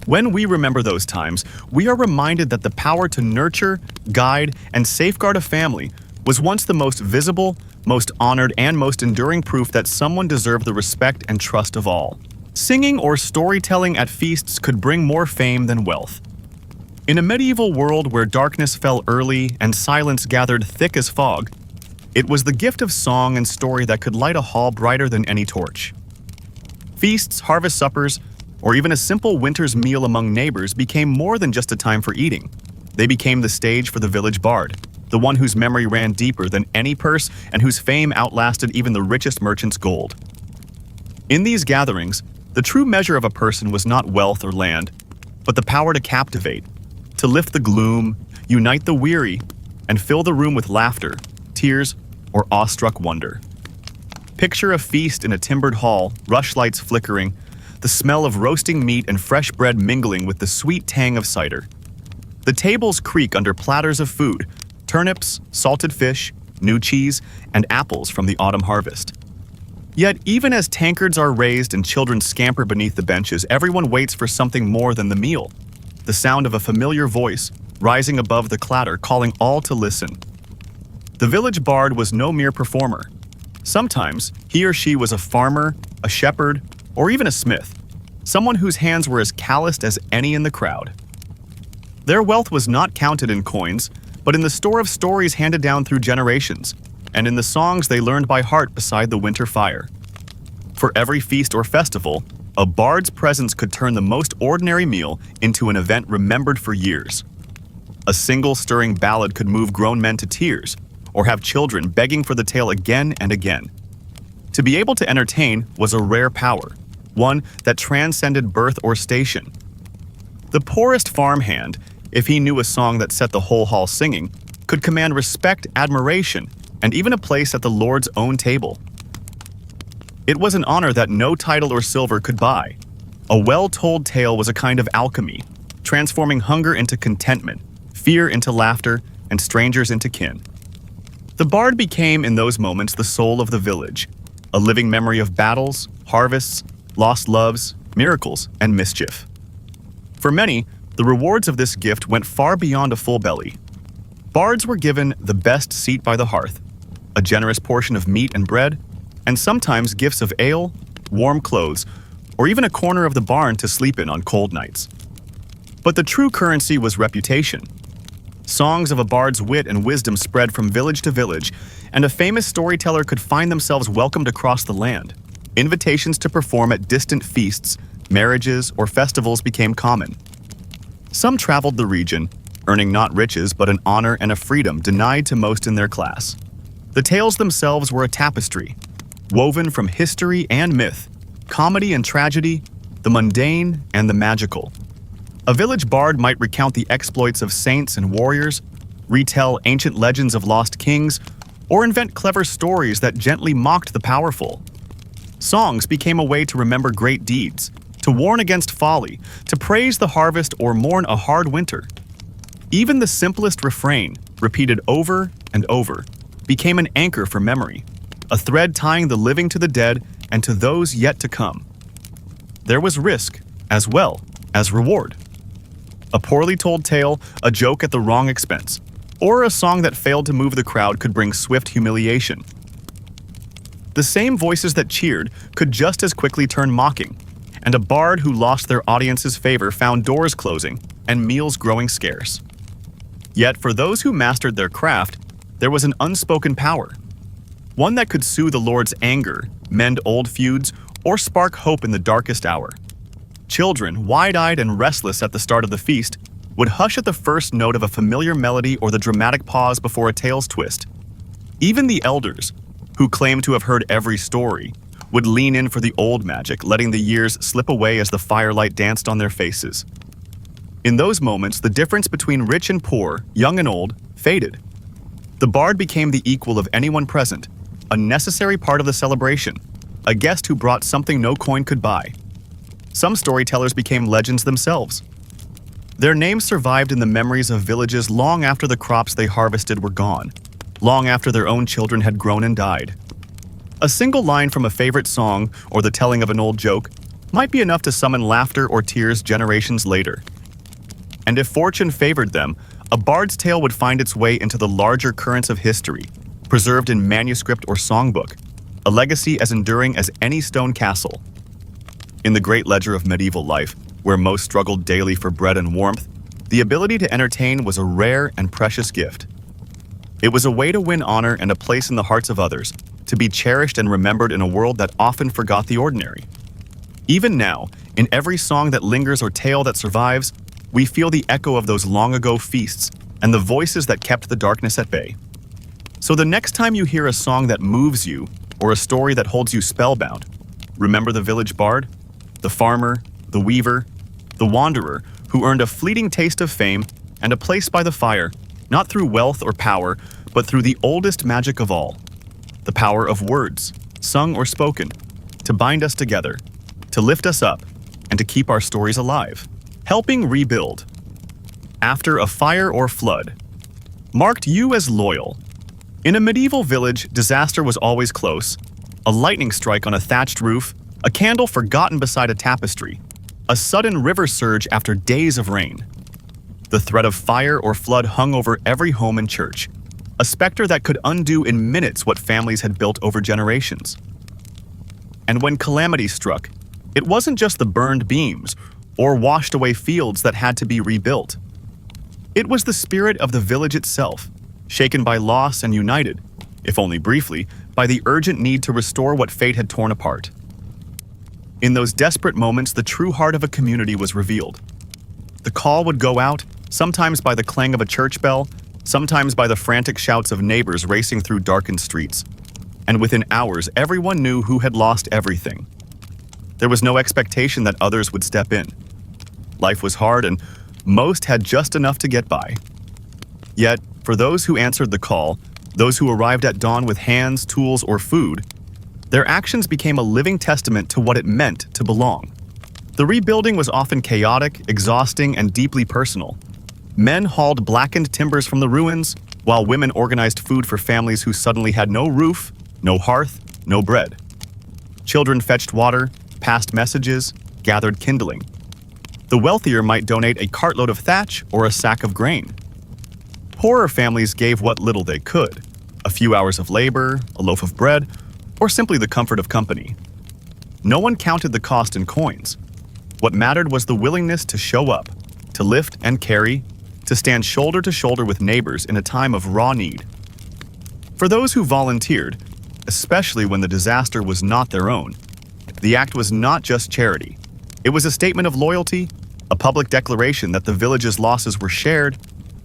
When we remember those times, we are reminded that the power to nurture, guide, and safeguard a family was once the most visible, most honored, and most enduring proof that someone deserved the respect and trust of all. Singing or storytelling at feasts could bring more fame than wealth. In a medieval world where darkness fell early and silence gathered thick as fog, it was the gift of song and story that could light a hall brighter than any torch. Feasts, harvest suppers, or even a simple winter's meal among neighbors became more than just a time for eating. They became the stage for the village bard, the one whose memory ran deeper than any purse and whose fame outlasted even the richest merchant's gold. In these gatherings, the true measure of a person was not wealth or land, but the power to captivate, to lift the gloom, unite the weary, and fill the room with laughter, tears, or awestruck wonder. Picture a feast in a timbered hall, rushlights flickering, the smell of roasting meat and fresh bread mingling with the sweet tang of cider. The tables creak under platters of food, turnips, salted fish, new cheese, and apples from the autumn harvest. Yet even as tankards are raised and children scamper beneath the benches, everyone waits for something more than the meal. The sound of a familiar voice, rising above the clatter, calling all to listen. The village bard was no mere performer. Sometimes, he or she was a farmer, a shepherd, or even a smith, someone whose hands were as calloused as any in the crowd. Their wealth was not counted in coins, but in the store of stories handed down through generations, and in the songs they learned by heart beside the winter fire. For every feast or festival, a bard's presence could turn the most ordinary meal into an event remembered for years. A single stirring ballad could move grown men to tears, or have children begging for the tale again and again. To be able to entertain was a rare power, one that transcended birth or station. The poorest farmhand, if he knew a song that set the whole hall singing, could command respect, admiration, and even a place at the Lord's own table. It was an honor that no title or silver could buy. A well-told tale was a kind of alchemy, transforming hunger into contentment, fear into laughter, and strangers into kin. The bard became, in those moments, the soul of the village, a living memory of battles, harvests, lost loves, miracles, and mischief. For many, the rewards of this gift went far beyond a full belly. Bards were given the best seat by the hearth, a generous portion of meat and bread, and sometimes gifts of ale, warm clothes, or even a corner of the barn to sleep in on cold nights. But the true currency was reputation. Songs of a bard's wit and wisdom spread from village to village, and a famous storyteller could find themselves welcomed across the land. Invitations to perform at distant feasts, marriages, or festivals became common. Some traveled the region, earning not riches but an honor and a freedom denied to most in their class. The tales themselves were a tapestry, woven from history and myth, comedy and tragedy, the mundane and the magical. A village bard might recount the exploits of saints and warriors, retell ancient legends of lost kings, or invent clever stories that gently mocked the powerful. Songs became a way to remember great deeds, to warn against folly, to praise the harvest or mourn a hard winter. Even the simplest refrain, repeated over and over, became an anchor for memory, a thread tying the living to the dead and to those yet to come. There was risk, as well as reward. A poorly told tale, a joke at the wrong expense, or a song that failed to move the crowd could bring swift humiliation. The same voices that cheered could just as quickly turn mocking, and a bard who lost their audience's favor found doors closing and meals growing scarce. Yet for those who mastered their craft, there was an unspoken power, one that could soothe the Lord's anger, mend old feuds, or spark hope in the darkest hour. Children, wide-eyed and restless at the start of the feast, would hush at the first note of a familiar melody or the dramatic pause before a tale's twist. Even the elders, who claimed to have heard every story, would lean in for the old magic, letting the years slip away as the firelight danced on their faces. In those moments, the difference between rich and poor, young and old, faded. The bard became the equal of anyone present, a necessary part of the celebration, a guest who brought something no coin could buy. Some storytellers became legends themselves. Their names survived in the memories of villages long after the crops they harvested were gone, long after their own children had grown and died. A single line from a favorite song or the telling of an old joke might be enough to summon laughter or tears generations later. And if fortune favored them, a bard's tale would find its way into the larger currents of history, preserved in manuscript or songbook, a legacy as enduring as any stone castle. In the great ledger of medieval life, where most struggled daily for bread and warmth, the ability to entertain was a rare and precious gift. It was a way to win honor and a place in the hearts of others, to be cherished and remembered in a world that often forgot the ordinary. Even now, in every song that lingers or tale that survives, we feel the echo of those long-ago feasts and the voices that kept the darkness at bay. So the next time you hear a song that moves you, or a story that holds you spellbound, remember the village bard, the farmer, the weaver, the wanderer who earned a fleeting taste of fame and a place by the fire, not through wealth or power, but through the oldest magic of all, the power of words, sung or spoken, to bind us together, to lift us up, and to keep our stories alive. Helping rebuild. After a fire or flood. Marked you as loyal. In a medieval village, disaster was always close. A lightning strike on a thatched roof, a candle forgotten beside a tapestry, a sudden river surge after days of rain. The threat of fire or flood hung over every home and church, a specter that could undo in minutes what families had built over generations. And when calamity struck, it wasn't just the burned beams or washed away fields that had to be rebuilt. It was the spirit of the village itself, shaken by loss and united, if only briefly, by the urgent need to restore what fate had torn apart. In those desperate moments, the true heart of a community was revealed. The call would go out, sometimes by the clang of a church bell, sometimes by the frantic shouts of neighbors racing through darkened streets. And within hours, everyone knew who had lost everything. There was no expectation that others would step in. Life was hard, and most had just enough to get by. Yet, for those who answered the call, those who arrived at dawn with hands, tools, or food, their actions became a living testament to what it meant to belong. The rebuilding was often chaotic, exhausting, and deeply personal. Men hauled blackened timbers from the ruins, while women organized food for families who suddenly had no roof, no hearth, no bread. Children fetched water, passed messages, gathered kindling. The wealthier might donate a cartload of thatch or a sack of grain. Poorer families gave what little they could, a few hours of labor, a loaf of bread, or simply the comfort of company. No one counted the cost in coins. What mattered was the willingness to show up, to lift and carry, to stand shoulder to shoulder with neighbors in a time of raw need. For those who volunteered, especially when the disaster was not their own, the act was not just charity. It was a statement of loyalty, a public declaration that the village's losses were shared,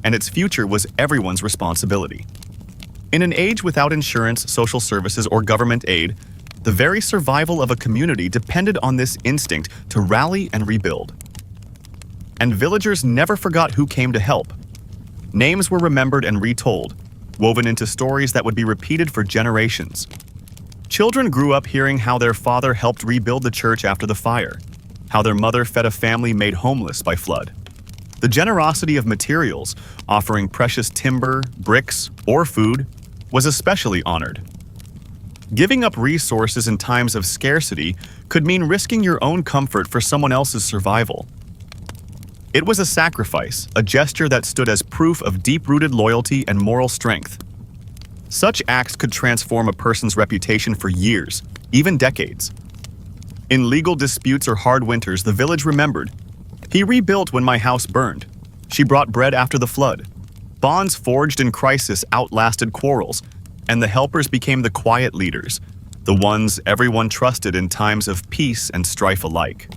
and its future was everyone's responsibility. In an age without insurance, social services, or government aid, the very survival of a community depended on this instinct to rally and rebuild. And villagers never forgot who came to help. Names were remembered and retold, woven into stories that would be repeated for generations. Children grew up hearing how their father helped rebuild the church after the fire, how their mother fed a family made homeless by flood. The generosity of materials, offering precious timber, bricks, or food, was especially honored. Giving up resources in times of scarcity could mean risking your own comfort for someone else's survival. It was a sacrifice, a gesture that stood as proof of deep-rooted loyalty and moral strength. Such acts could transform a person's reputation for years, even decades. In legal disputes or hard winters, the village remembered, "He rebuilt when my house burned. She brought bread after the flood." Bonds forged in crisis outlasted quarrels, and the helpers became the quiet leaders, the ones everyone trusted in times of peace and strife alike.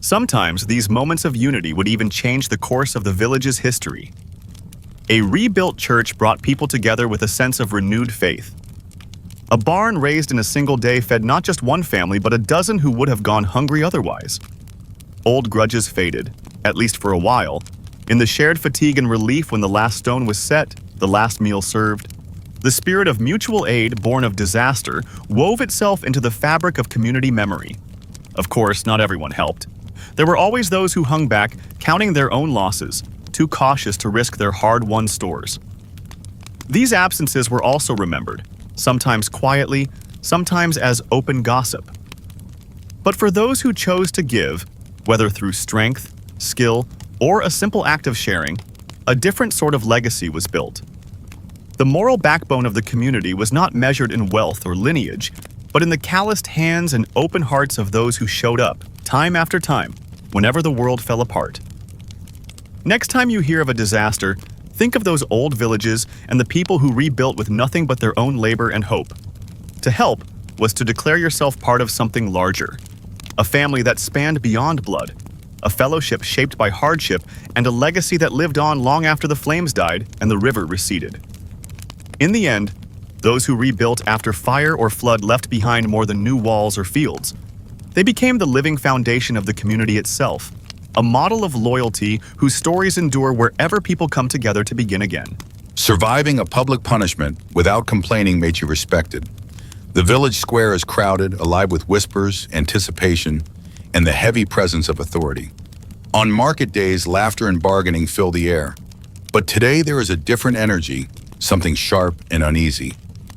Sometimes these moments of unity would even change the course of the village's history. A rebuilt church brought people together with a sense of renewed faith. A barn raised in a single day fed not just one family, but a dozen who would have gone hungry otherwise. Old grudges faded, at least for a while, in the shared fatigue and relief when the last stone was set, the last meal served. The spirit of mutual aid, born of disaster, wove itself into the fabric of community memory. Of course, not everyone helped. There were always those who hung back, counting their own losses, too cautious to risk their hard-won stores. These absences were also remembered, sometimes quietly, sometimes as open gossip. But for those who chose to give, whether through strength, skill, or a simple act of sharing, a different sort of legacy was built. The moral backbone of the community was not measured in wealth or lineage, but in the calloused hands and open hearts of those who showed up, time after time, whenever the world fell apart. Next time you hear of a disaster, think of those old villages and the people who rebuilt with nothing but their own labor and hope. To help was to declare yourself part of something larger, a family that spanned beyond blood, a fellowship shaped by hardship, and a legacy that lived on long after the flames died and the river receded. In the end, those who rebuilt after fire or flood left behind more than new walls or fields. They became the living foundation of the community itself, a model of loyalty whose stories endure wherever people come together to begin again. Surviving a public punishment without complaining made you respected. The village square is crowded, alive with whispers, anticipation, and the heavy presence of authority. On market days, laughter and bargaining fill the air. But today there is a different energy, something sharp and uneasy.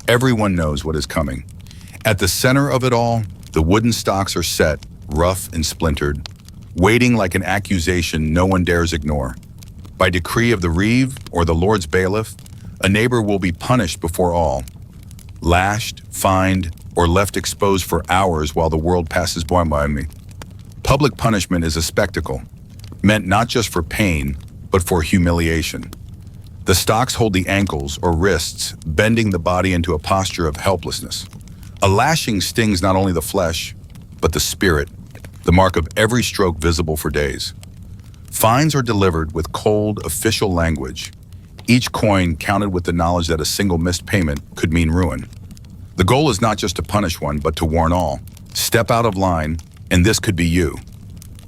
Everyone knows what is coming. At the center of it all, the wooden stocks are set, rough and splintered, waiting like an accusation no one dares ignore. By decree of the reeve or the Lord's bailiff, a neighbor will be punished before all, lashed, fined, or left exposed for hours while the world passes by me. Public punishment is a spectacle, meant not just for pain, but for humiliation. The stocks hold the ankles or wrists, bending the body into a posture of helplessness. A lashing stings not only the flesh, but the spirit, the mark of every stroke visible for days. Fines are delivered with cold, official language, each coin counted with the knowledge that a single missed payment could mean ruin. The goal is not just to punish one, but to warn all. Step out of line, and this could be you.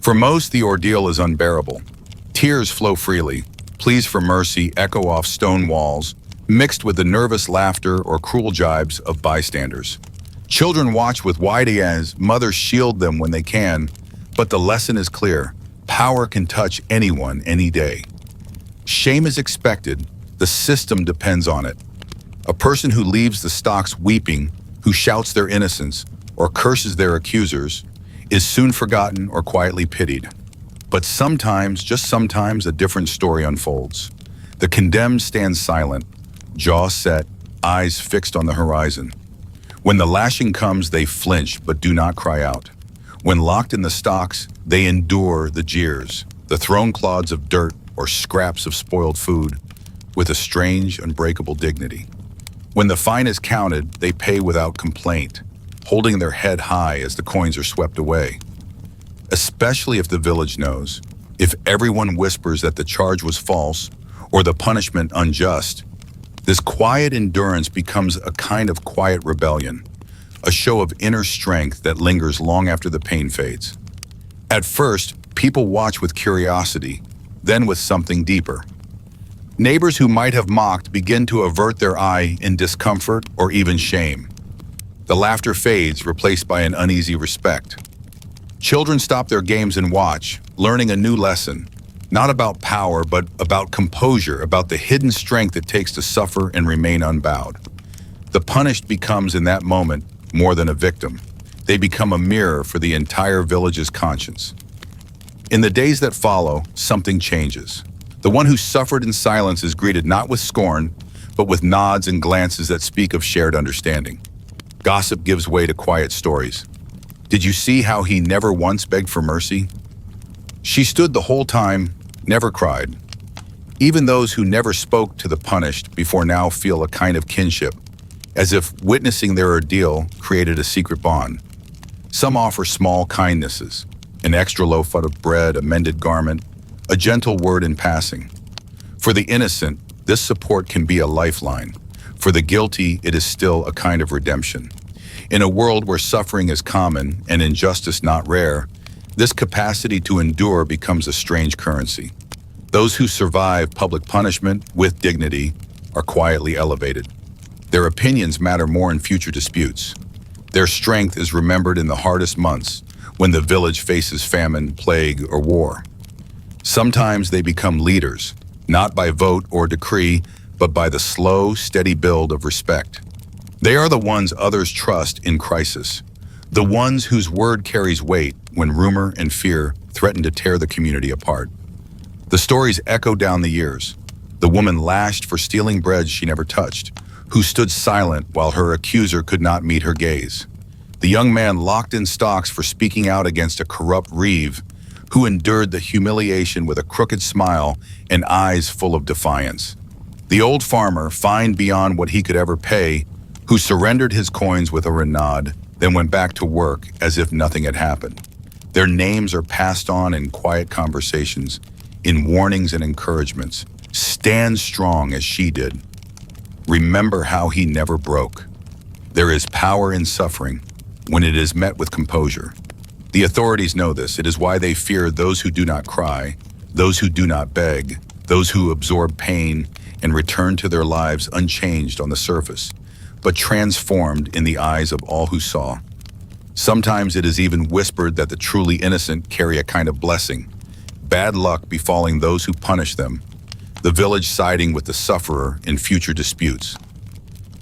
For most, the ordeal is unbearable. Tears flow freely. Pleas for mercy echo off stone walls, mixed with the nervous laughter or cruel jibes of bystanders. Children watch with wide eyes, mothers shield them when they can, but the lesson is clear. Power can touch anyone, any day. Shame is expected, the system depends on it. A person who leaves the stocks weeping, who shouts their innocence, or curses their accusers, is soon forgotten or quietly pitied. But sometimes, just sometimes, a different story unfolds. The condemned stand silent, jaw set, eyes fixed on the horizon. When the lashing comes, they flinch but do not cry out. When locked in the stocks, they endure the jeers, the thrown clods of dirt or scraps of spoiled food, with a strange, unbreakable dignity. When the fine is counted, they pay without complaint, holding their head high as the coins are swept away. Especially if the village knows, if everyone whispers that the charge was false or the punishment unjust, this quiet endurance becomes a kind of quiet rebellion, a show of inner strength that lingers long after the pain fades. At first, people watch with curiosity, then with something deeper. Neighbors who might have mocked begin to avert their eye in discomfort or even shame. The laughter fades, replaced by an uneasy respect. Children stop their games and watch, learning a new lesson, not about power, but about composure, about the hidden strength it takes to suffer and remain unbowed. The punished becomes, in that moment, more than a victim. They become a mirror for the entire village's conscience. In the days that follow, something changes. The one who suffered in silence is greeted not with scorn, but with nods and glances that speak of shared understanding. Gossip gives way to quiet stories. Did you see how he never once begged for mercy? She stood the whole time, never cried. Even those who never spoke to the punished before now feel a kind of kinship, as if witnessing their ordeal created a secret bond. Some offer small kindnesses, an extra loaf of bread, a mended garment, a gentle word in passing. For the innocent, this support can be a lifeline. For the guilty, it is still a kind of redemption. In a world where suffering is common and injustice not rare, this capacity to endure becomes a strange currency. Those who survive public punishment with dignity are quietly elevated. Their opinions matter more in future disputes. Their strength is remembered in the hardest months, when the village faces famine, plague, or war. Sometimes they become leaders, not by vote or decree, but by the slow, steady build of respect. They are the ones others trust in crisis, the ones whose word carries weight when rumor and fear threaten to tear the community apart. The stories echo down the years. The woman lashed for stealing bread she never touched, who stood silent while her accuser could not meet her gaze. The young man locked in stocks for speaking out against a corrupt reeve, who endured the humiliation with a crooked smile and eyes full of defiance. The old farmer, fined beyond what he could ever pay, who surrendered his coins with a renod, then went back to work as if nothing had happened. Their names are passed on in quiet conversations, in warnings and encouragements. Stand strong as she did. Remember how he never broke. There is power in suffering when it is met with composure. The authorities know this. It is why they fear those who do not cry, those who do not beg, those who absorb pain and return to their lives unchanged on the surface, but transformed in the eyes of all who saw. Sometimes it is even whispered that the truly innocent carry a kind of blessing, bad luck befalling those who punish them, the village siding with the sufferer in future disputes.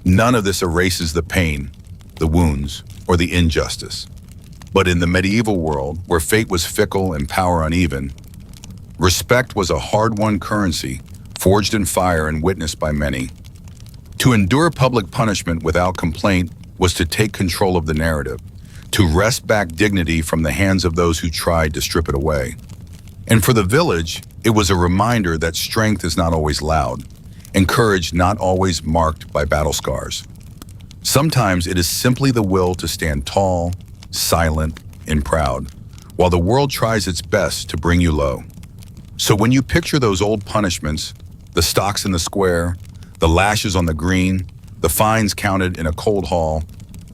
None of this erases the pain, the wounds, or the injustice. But in the medieval world, where fate was fickle and power uneven, respect was a hard-won currency, forged in fire and witnessed by many. To endure public punishment without complaint was to take control of the narrative, to wrest back dignity from the hands of those who tried to strip it away. And for the village, it was a reminder that strength is not always loud, and courage not always marked by battle scars. Sometimes it is simply the will to stand tall, silent, and proud, while the world tries its best to bring you low. So when you picture those old punishments, the stocks in the square, the lashes on the green, the fines counted in a cold hall,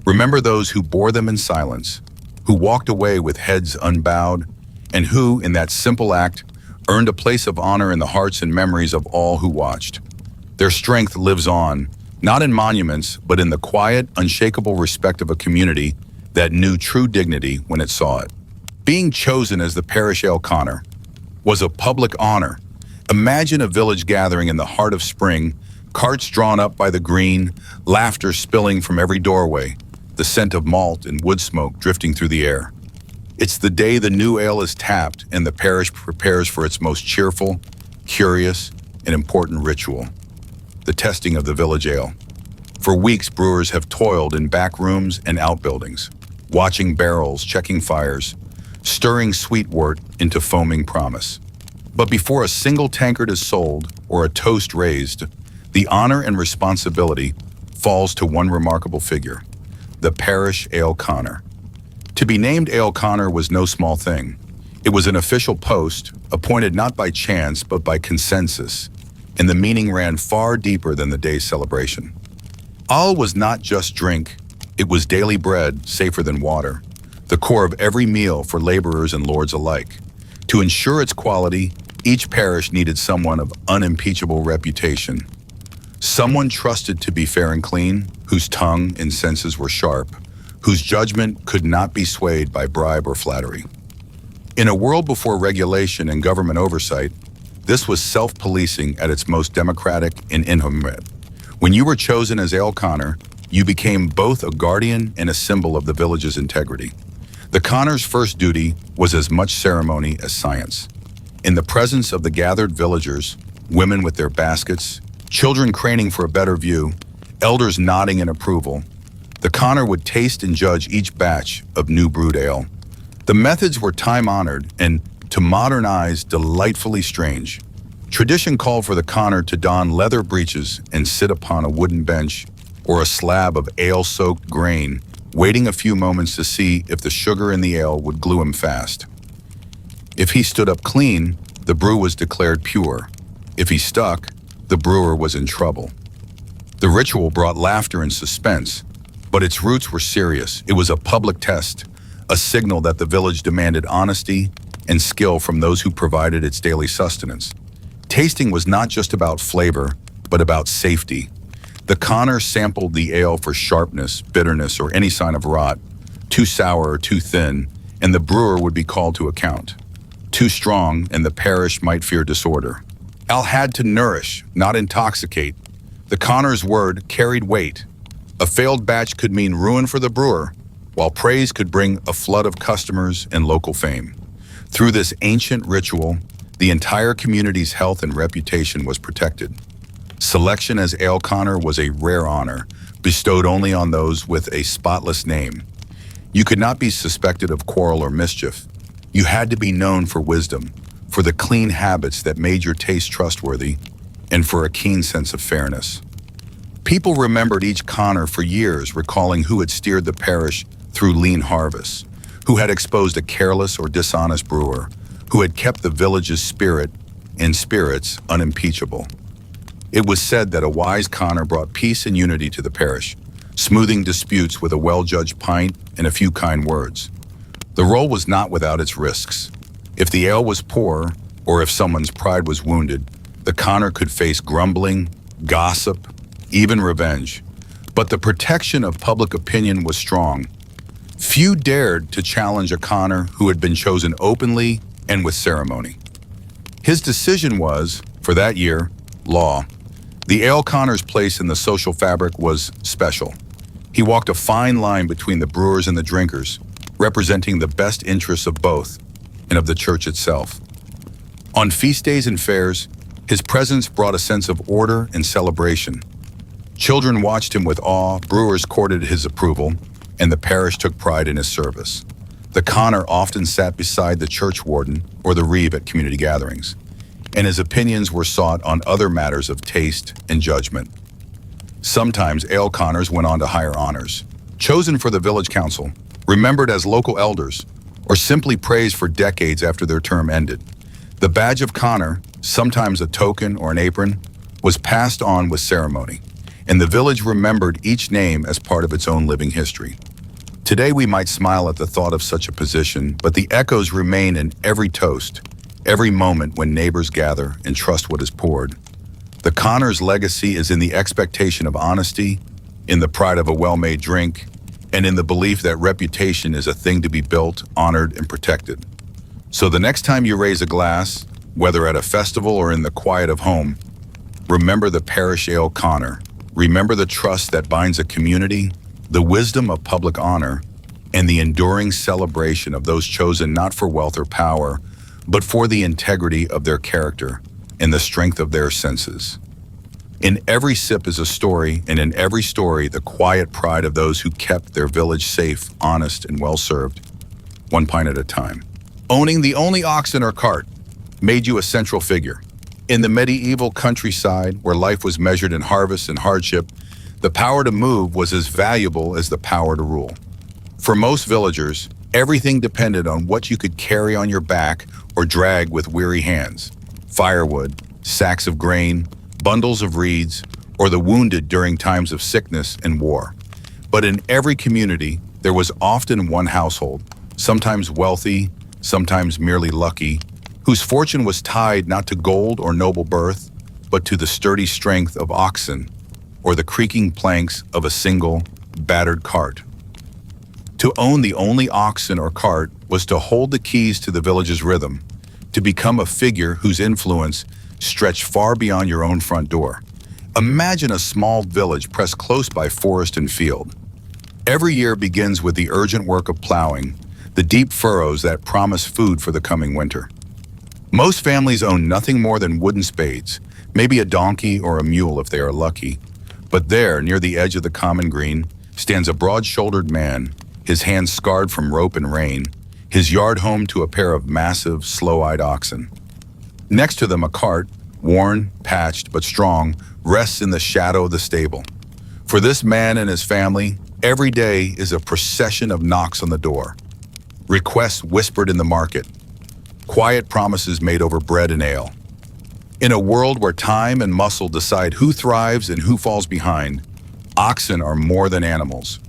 remember those who bore them in silence, who walked away with heads unbowed, and who, in that simple act, earned a place of honor in the hearts and memories of all who watched. Their strength lives on, not in monuments, but in the quiet, unshakable respect of a community that knew true dignity when it saw it. Being chosen as the Parish Cunning was a public honor. Imagine a village gathering in the heart of spring, carts drawn up by the green, laughter spilling from every doorway, the scent of malt and wood smoke drifting through the air. It's the day the new ale is tapped and the parish prepares for its most cheerful, curious, and important ritual, the testing of the village ale. For weeks, brewers have toiled in back rooms and outbuildings, watching barrels, checking fires, stirring sweet wort into foaming promise. But before a single tankard is sold or a toast raised, the honor and responsibility falls to one remarkable figure, the Parish Ale Cunning. To be named Ale Cunning was no small thing. It was an official post, appointed not by chance but by consensus, and the meaning ran far deeper than the day's celebration. Ale was not just drink, it was daily bread, safer than water, the core of every meal for laborers and lords alike. To ensure its quality, Each parish needed someone of unimpeachable reputation, someone trusted to be fair and clean, whose tongue and senses were sharp, whose judgment could not be swayed by bribe or flattery. In a world before regulation and government oversight, this was self-policing at its most democratic and intimate. When you were chosen as Ale Connor, you became both a guardian and a symbol of the village's integrity. The Connor's first duty was as much ceremony as science. In the presence of the gathered villagers, women with their baskets, children craning for a better view, elders nodding in approval, the Connor would taste and judge each batch of new brewed ale. The methods were time-honored and, to modern eyes, delightfully strange. Tradition called for the Connor to don leather breeches and sit upon a wooden bench or a slab of ale-soaked grain, waiting a few moments to see if the sugar in the ale would glue him fast. If he stood up clean, the brew was declared pure. If he stuck, the brewer was in trouble. The ritual brought laughter and suspense, but its roots were serious. It was a public test, a signal that the village demanded honesty and skill from those who provided its daily sustenance. Tasting was not just about flavor, but about safety. The Connor sampled the ale for sharpness, bitterness, or any sign of rot, too sour or too thin, and the brewer would be called to account. Too strong, and the parish might fear disorder. Ale had to nourish, not intoxicate. The Connor's word carried weight. A failed batch could mean ruin for the brewer, while praise could bring a flood of customers and local fame. Through this ancient ritual, the entire community's health and reputation was protected. Selection as Ale Connor was a rare honor, bestowed only on those with a spotless name. You could not be suspected of quarrel or mischief. You had to be known for wisdom, for the clean habits that made your taste trustworthy, and for a keen sense of fairness. People remembered each Connor for years, recalling who had steered the parish through lean harvests, who had exposed a careless or dishonest brewer, who had kept the village's spirit and spirits unimpeachable. It was said that a wise Connor brought peace and unity to the parish, smoothing disputes with a well-judged pint and a few kind words. The role was not without its risks. If the ale was poor, or if someone's pride was wounded, the Connor could face grumbling, gossip, even revenge. But the protection of public opinion was strong. Few dared to challenge a Connor who had been chosen openly and with ceremony. His decision was, for that year, law. The Ale Connor's place in the social fabric was special. He walked a fine line between the brewers and the drinkers, representing the best interests of both and of the church itself. On feast days and fairs, his presence brought a sense of order and celebration. Children watched him with awe, brewers courted his approval, and the parish took pride in his service. The Connor often sat beside the church warden or the reeve at community gatherings, and his opinions were sought on other matters of taste and judgment. Sometimes Ale Connors went on to higher honors, chosen for the village council, remembered as local elders, or simply praised for decades after their term ended. The badge of Connor, sometimes a token or an apron, was passed on with ceremony, and the village remembered each name as part of its own living history. Today we might smile at the thought of such a position, but the echoes remain in every toast, every moment when neighbors gather and trust what is poured. The Connor's legacy is in the expectation of honesty, in the pride of a well-made drink, and in the belief that reputation is a thing to be built, honored, and protected. So the next time you raise a glass, whether at a festival or in the quiet of home, remember the parish Ale Connor. Remember the trust that binds a community, the wisdom of public honor, and the enduring celebration of those chosen not for wealth or power, but for the integrity of their character and the strength of their senses. In every sip is a story, and in every story, the quiet pride of those who kept their village safe, honest, and well-served, one pint at a time. Owning the only oxen or cart made you a central figure. In the medieval countryside, where life was measured in harvest and hardship, the power to move was as valuable as the power to rule. For most villagers, everything depended on what you could carry on your back or drag with weary hands. Firewood, sacks of grain, bundles of reeds, or the wounded during times of sickness and war. But in every community, there was often one household, sometimes wealthy, sometimes merely lucky, whose fortune was tied not to gold or noble birth, but to the sturdy strength of oxen or the creaking planks of a single, battered cart. To own the only oxen or cart was to hold the keys to the village's rhythm, to become a figure whose influence stretched far beyond your own front door. Imagine a small village pressed close by forest and field. Every year begins with the urgent work of plowing, the deep furrows that promise food for the coming winter. Most families own nothing more than wooden spades, maybe a donkey or a mule if they are lucky. But there, near the edge of the common green, stands a broad-shouldered man, his hands scarred from rope and rain, his yard home to a pair of massive, slow-eyed oxen. Next to them, a cart, worn, patched, but strong, rests in the shadow of the stable. For this man and his family, every day is a procession of knocks on the door, requests whispered in the market, quiet promises made over bread and ale. In a world where time and muscle decide who thrives and who falls behind, oxen are more than animals.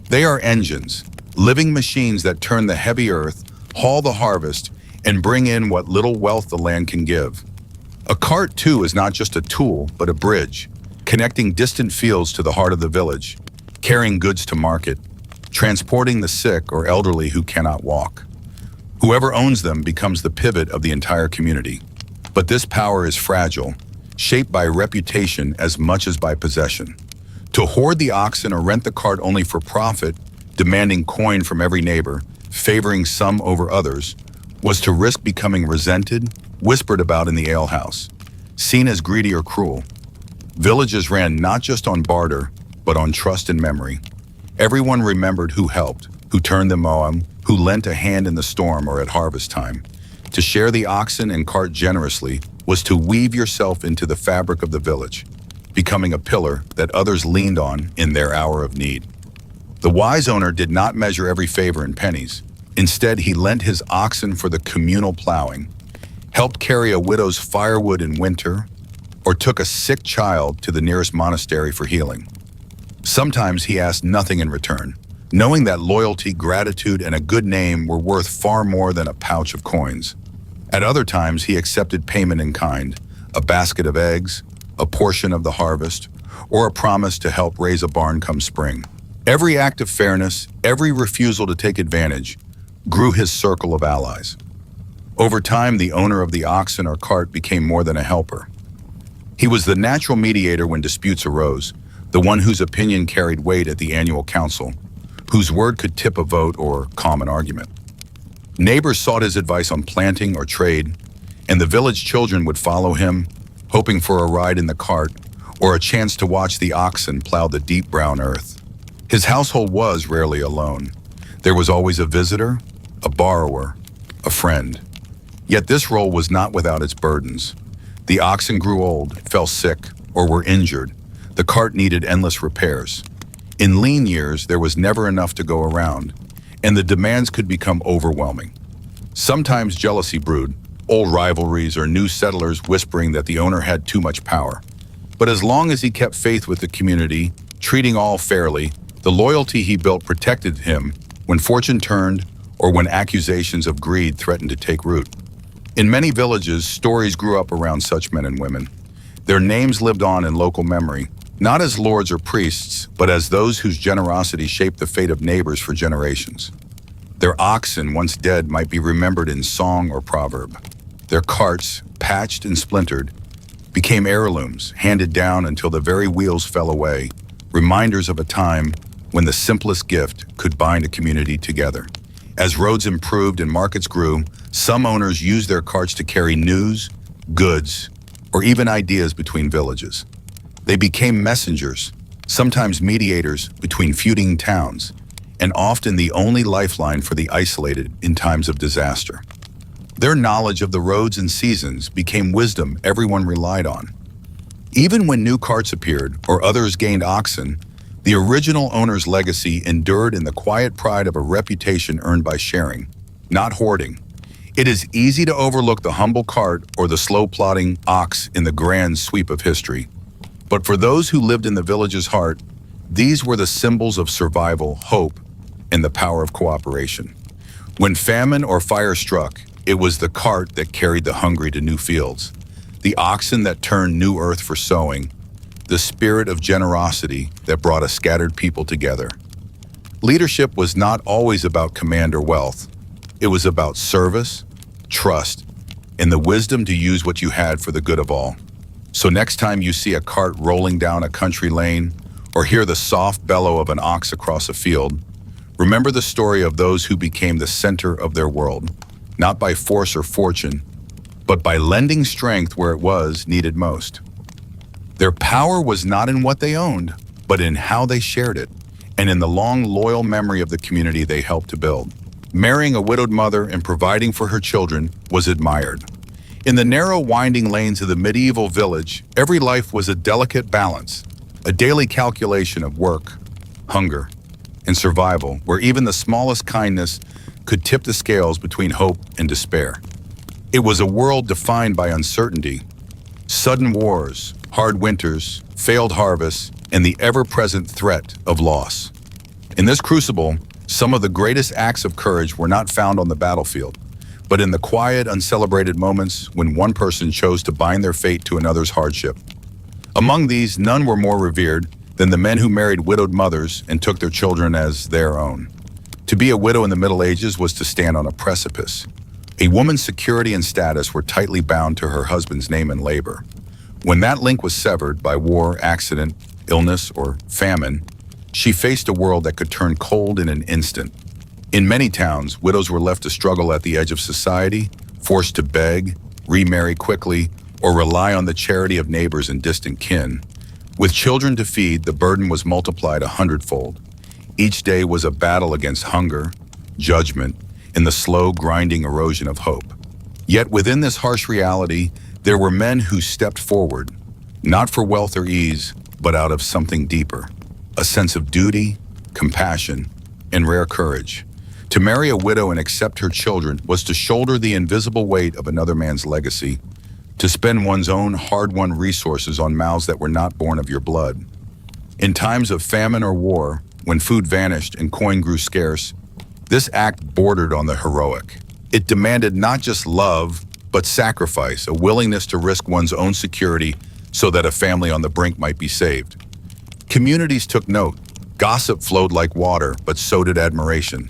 They are engines, living machines that turn the heavy earth, haul the harvest, and bring in what little wealth the land can give. A cart, too, is not just a tool, but a bridge, connecting distant fields to the heart of the village, carrying goods to market, transporting the sick or elderly who cannot walk. Whoever owns them becomes the pivot of the entire community. But this power is fragile, shaped by reputation as much as by possession. To hoard the oxen or rent the cart only for profit, demanding coin from every neighbor, favoring some over others, was to risk becoming resented, whispered about in the alehouse, seen as greedy or cruel. Villages ran not just on barter, but on trust and memory. Everyone remembered who helped, who turned the mow, who lent a hand in the storm or at harvest time. To share the oxen and cart generously was to weave yourself into the fabric of the village, becoming a pillar that others leaned on in their hour of need. The wise owner did not measure every favor in pennies. Instead, he lent his oxen for the communal plowing, helped carry a widow's firewood in winter, or took a sick child to the nearest monastery for healing. Sometimes he asked nothing in return, knowing that loyalty, gratitude, and a good name were worth far more than a pouch of coins. At other times, he accepted payment in kind, a basket of eggs, a portion of the harvest, or a promise to help raise a barn come spring. Every act of fairness, every refusal to take advantage, grew his circle of allies. Over time, the owner of the oxen or cart became more than a helper. He was the natural mediator when disputes arose, the one whose opinion carried weight at the annual council, whose word could tip a vote or calm an argument. Neighbors sought his advice on planting or trade, and the village children would follow him, hoping for a ride in the cart or a chance to watch the oxen plow the deep brown earth. His household was rarely alone. There was always a visitor, a borrower, a friend. Yet this role was not without its burdens. The oxen grew old, fell sick, or were injured. The cart needed endless repairs. In lean years, there was never enough to go around, and the demands could become overwhelming. Sometimes jealousy brewed, old rivalries or new settlers whispering that the owner had too much power. But as long as he kept faith with the community, treating all fairly, the loyalty he built protected him when fortune turned or when accusations of greed threatened to take root. In many villages, stories grew up around such men and women. Their names lived on in local memory, not as lords or priests, but as those whose generosity shaped the fate of neighbors for generations. Their oxen, once dead, might be remembered in song or proverb. Their carts, patched and splintered, became heirlooms, handed down until the very wheels fell away, reminders of a time when the simplest gift could bind a community together. As roads improved and markets grew, some owners used their carts to carry news, goods, or even ideas between villages. They became messengers, sometimes mediators between feuding towns, and often the only lifeline for the isolated in times of disaster. Their knowledge of the roads and seasons became wisdom everyone relied on. Even when new carts appeared or others gained oxen, the original owner's legacy endured in the quiet pride of a reputation earned by sharing, not hoarding. It is easy to overlook the humble cart or the slow-plodding ox in the grand sweep of history. But for those who lived in the village's heart, these were the symbols of survival, hope, and the power of cooperation. When famine or fire struck, It was the cart that carried the hungry to new fields, the oxen that turned new earth for sowing, the spirit of generosity that brought a scattered people together. Leadership was not always about command or wealth. It was about service, trust, and the wisdom to use what you had for the good of all. So next time you see a cart rolling down a country lane or hear the soft bellow of an ox across a field, remember the story of those who became the center of their world, not by force or fortune, but by lending strength where it was needed most. Their power was not in what they owned, but in how they shared it, and in the long, loyal memory of the community they helped to build. Marrying a widowed mother and providing for her children was admired. In the narrow, winding lanes of the medieval village, every life was a delicate balance, a daily calculation of work, hunger, and survival, where even the smallest kindness could tip the scales between hope and despair. It was a world defined by uncertainty, sudden wars, hard winters, failed harvests, and the ever-present threat of loss. In this crucible, some of the greatest acts of courage were not found on the battlefield, but in the quiet, uncelebrated moments when one person chose to bind their fate to another's hardship. Among these, none were more revered than the men who married widowed mothers and took their children as their own. To be a widow in the Middle Ages was to stand on a precipice. A woman's security and status were tightly bound to her husband's name and labor. When that link was severed by war, accident, illness, or famine, she faced a world that could turn cold in an instant. In many towns, widows were left to struggle at the edge of society, forced to beg, remarry quickly, or rely on the charity of neighbors and distant kin. With children to feed, the burden was multiplied 100-fold. Each day was a battle against hunger, judgment, and the slow, grinding erosion of hope. Yet within this harsh reality, there were men who stepped forward, not for wealth or ease, but out of something deeper, a sense of duty, compassion, and rare courage. To marry a widow and accept her children was to shoulder the invisible weight of another man's legacy, to spend one's own hard-won resources on mouths that were not born of your blood. In times of famine or war, when food vanished and coin grew scarce, this act bordered on the heroic. It demanded not just love, but sacrifice, a willingness to risk one's own security so that a family on the brink might be saved. Communities took note. Gossip flowed like water, but so did admiration.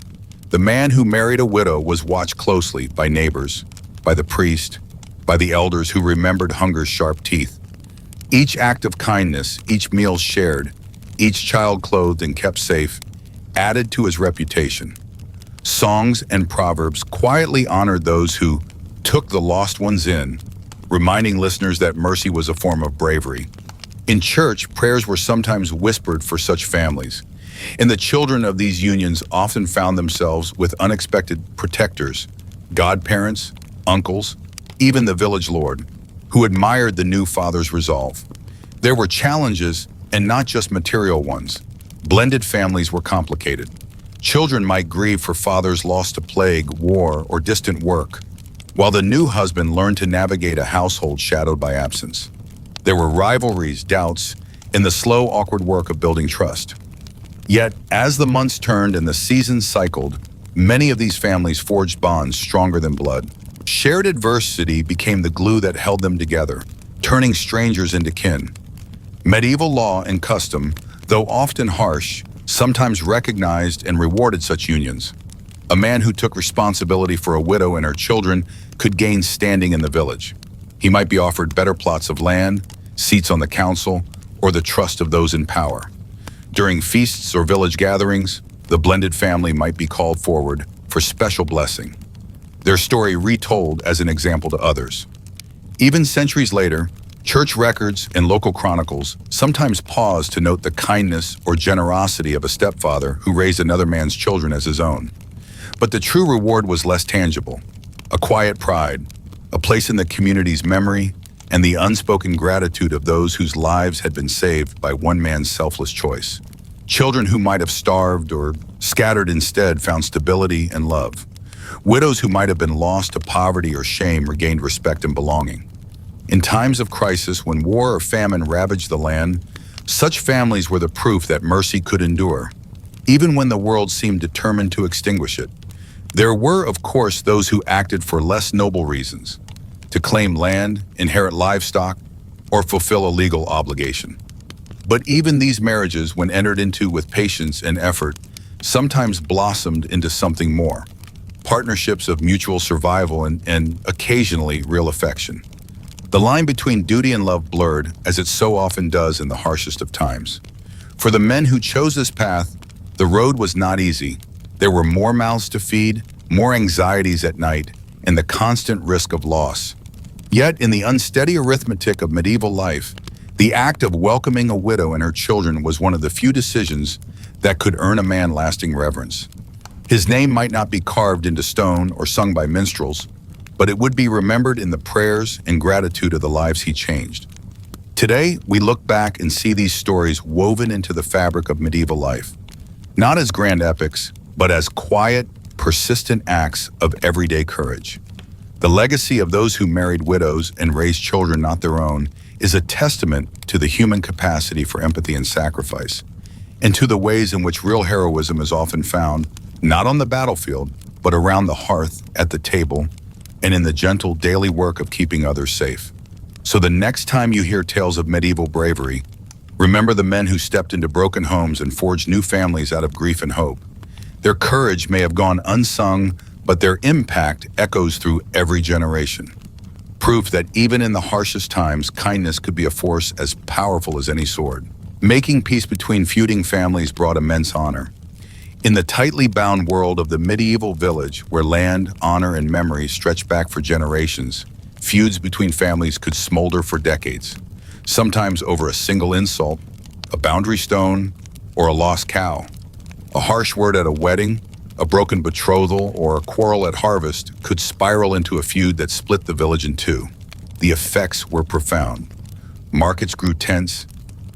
The man who married a widow was watched closely by neighbors, by the priest, by the elders who remembered hunger's sharp teeth. Each act of kindness, each meal shared, each child clothed and kept safe, added to his reputation. Songs and proverbs quietly honored those who took the lost ones in, reminding listeners that mercy was a form of bravery. In church, prayers were sometimes whispered for such families, and the children of these unions often found themselves with unexpected protectors, godparents, uncles, even the village lord, who admired the new father's resolve. There were challenges, and not just material ones. Blended families were complicated. Children might grieve for fathers lost to plague, war, or distant work, while the new husband learned to navigate a household shadowed by absence. There were rivalries, doubts, and the slow, awkward work of building trust. Yet, as the months turned and the seasons cycled, many of these families forged bonds stronger than blood. Shared adversity became the glue that held them together, turning strangers into kin. Medieval law and custom, though often harsh, sometimes recognized and rewarded such unions. A man who took responsibility for a widow and her children could gain standing in the village. He might be offered better plots of land, seats on the council, or the trust of those in power. During feasts or village gatherings, the blended family might be called forward for special blessing, their story retold as an example to others. Even centuries later, church records and local chronicles sometimes pause to note the kindness or generosity of a stepfather who raised another man's children as his own. But the true reward was less tangible, a quiet pride, a place in the community's memory, and the unspoken gratitude of those whose lives had been saved by one man's selfless choice. Children who might have starved or scattered instead found stability and love. Widows who might have been lost to poverty or shame regained respect and belonging. In times of crisis, when war or famine ravaged the land, such families were the proof that mercy could endure, even when the world seemed determined to extinguish it. There were, of course, those who acted for less noble reasons, to claim land, inherit livestock, or fulfill a legal obligation. But even these marriages, when entered into with patience and effort, sometimes blossomed into something more. Partnerships of mutual survival and occasionally real affection. The line between duty and love blurred, as it so often does in the harshest of times. For the men who chose this path, the road was not easy. There were more mouths to feed, more anxieties at night, and the constant risk of loss. Yet, in the unsteady arithmetic of medieval life, the act of welcoming a widow and her children was one of the few decisions that could earn a man lasting reverence. His name might not be carved into stone or sung by minstrels, but it would be remembered in the prayers and gratitude of the lives he changed. Today, we look back and see these stories woven into the fabric of medieval life, not as grand epics, but as quiet, persistent acts of everyday courage. The legacy of those who married widows and raised children not their own is a testament to the human capacity for empathy and sacrifice, and to the ways in which real heroism is often found, not on the battlefield, but around the hearth, at the table, and in the gentle daily work of keeping others safe. So the next time you hear tales of medieval bravery, remember the men who stepped into broken homes and forged new families out of grief and hope. Their courage may have gone unsung, but their impact echoes through every generation. Proof that even in the harshest times, kindness could be a force as powerful as any sword. Making peace between feuding families brought immense honor. In the tightly bound world of the medieval village, where land, honor, and memory stretched back for generations, feuds between families could smolder for decades, sometimes over a single insult, a boundary stone, or a lost cow. A harsh word at a wedding, a broken betrothal, or a quarrel at harvest could spiral into a feud that split the village in two. The effects were profound. Markets grew tense,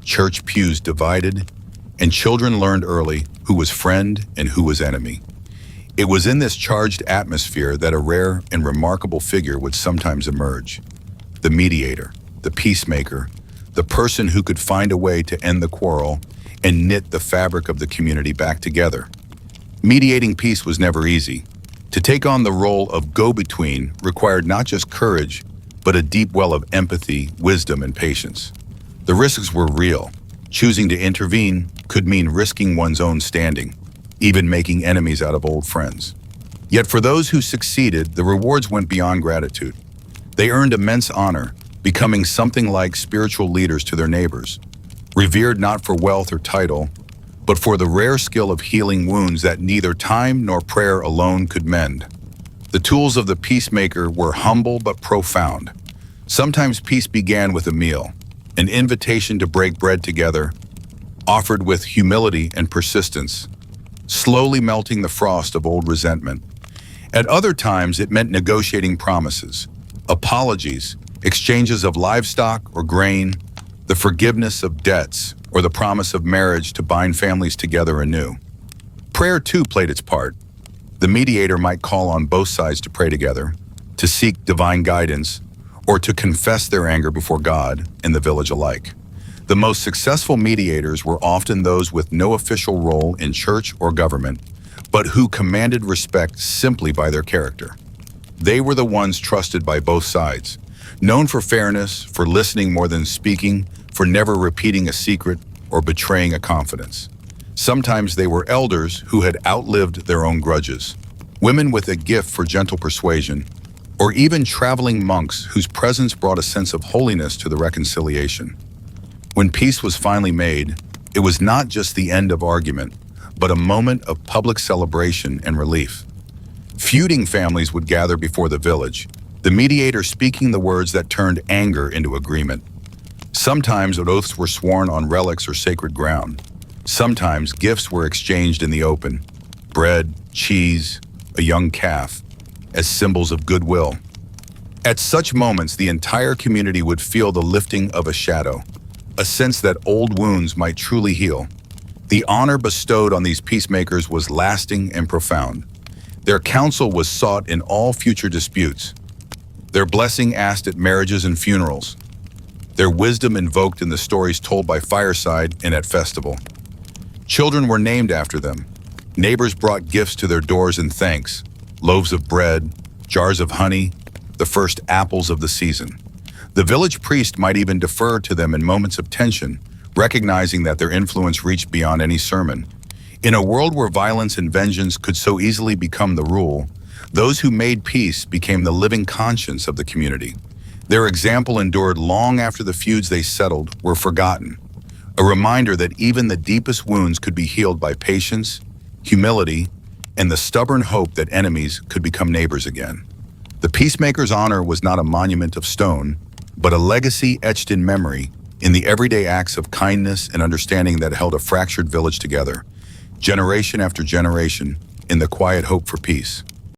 church pews divided, and children learned early who was friend and who was enemy. It was in this charged atmosphere that a rare and remarkable figure would sometimes emerge. The mediator, the peacemaker, the person who could find a way to end the quarrel and knit the fabric of the community back together. Mediating peace was never easy. To take on the role of go-between required not just courage, but a deep well of empathy, wisdom, and patience. The risks were real. Choosing to intervene could mean risking one's own standing, even making enemies out of old friends. Yet for those who succeeded, the rewards went beyond gratitude. They earned immense honor, becoming something like spiritual leaders to their neighbors, revered not for wealth or title, but for the rare skill of healing wounds that neither time nor prayer alone could mend. The tools of the peacemaker were humble but profound. Sometimes peace began with a meal, an invitation to break bread together, offered with humility and persistence, slowly melting the frost of old resentment. At other times, it meant negotiating promises, apologies, exchanges of livestock or grain, the forgiveness of debts, or the promise of marriage to bind families together anew. Prayer, too, played its part. The mediator might call on both sides to pray together, to seek divine guidance, or to confess their anger before God and the village alike. The most successful mediators were often those with no official role in church or government, but who commanded respect simply by their character. They were the ones trusted by both sides, known for fairness, for listening more than speaking, for never repeating a secret or betraying a confidence. Sometimes they were elders who had outlived their own grudges, women with a gift for gentle persuasion, or even traveling monks whose presence brought a sense of holiness to the reconciliation. When peace was finally made, it was not just the end of argument, but a moment of public celebration and relief. Feuding families would gather before the village, the mediator speaking the words that turned anger into agreement. Sometimes oaths were sworn on relics or sacred ground. Sometimes gifts were exchanged in the open, bread, cheese, a young calf, as symbols of goodwill. At such moments, the entire community would feel the lifting of a shadow, a sense that old wounds might truly heal. The honor bestowed on these peacemakers was lasting and profound. Their counsel was sought in all future disputes, their blessing asked at marriages and funerals, their wisdom invoked in the stories told by fireside and at festival. Children were named after them. Neighbors brought gifts to their doors in thanks, loaves of bread, jars of honey, the first apples of the season. The village priest might even defer to them in moments of tension, recognizing that their influence reached beyond any sermon. In a world where violence and vengeance could so easily become the rule, those who made peace became the living conscience of the community. Their example endured long after the feuds they settled were forgotten, a reminder that even the deepest wounds could be healed by patience, humility, and the stubborn hope that enemies could become neighbors again. The peacemaker's honor was not a monument of stone, but a legacy etched in memory in the everyday acts of kindness and understanding that held a fractured village together, generation after generation, in the quiet hope for peace.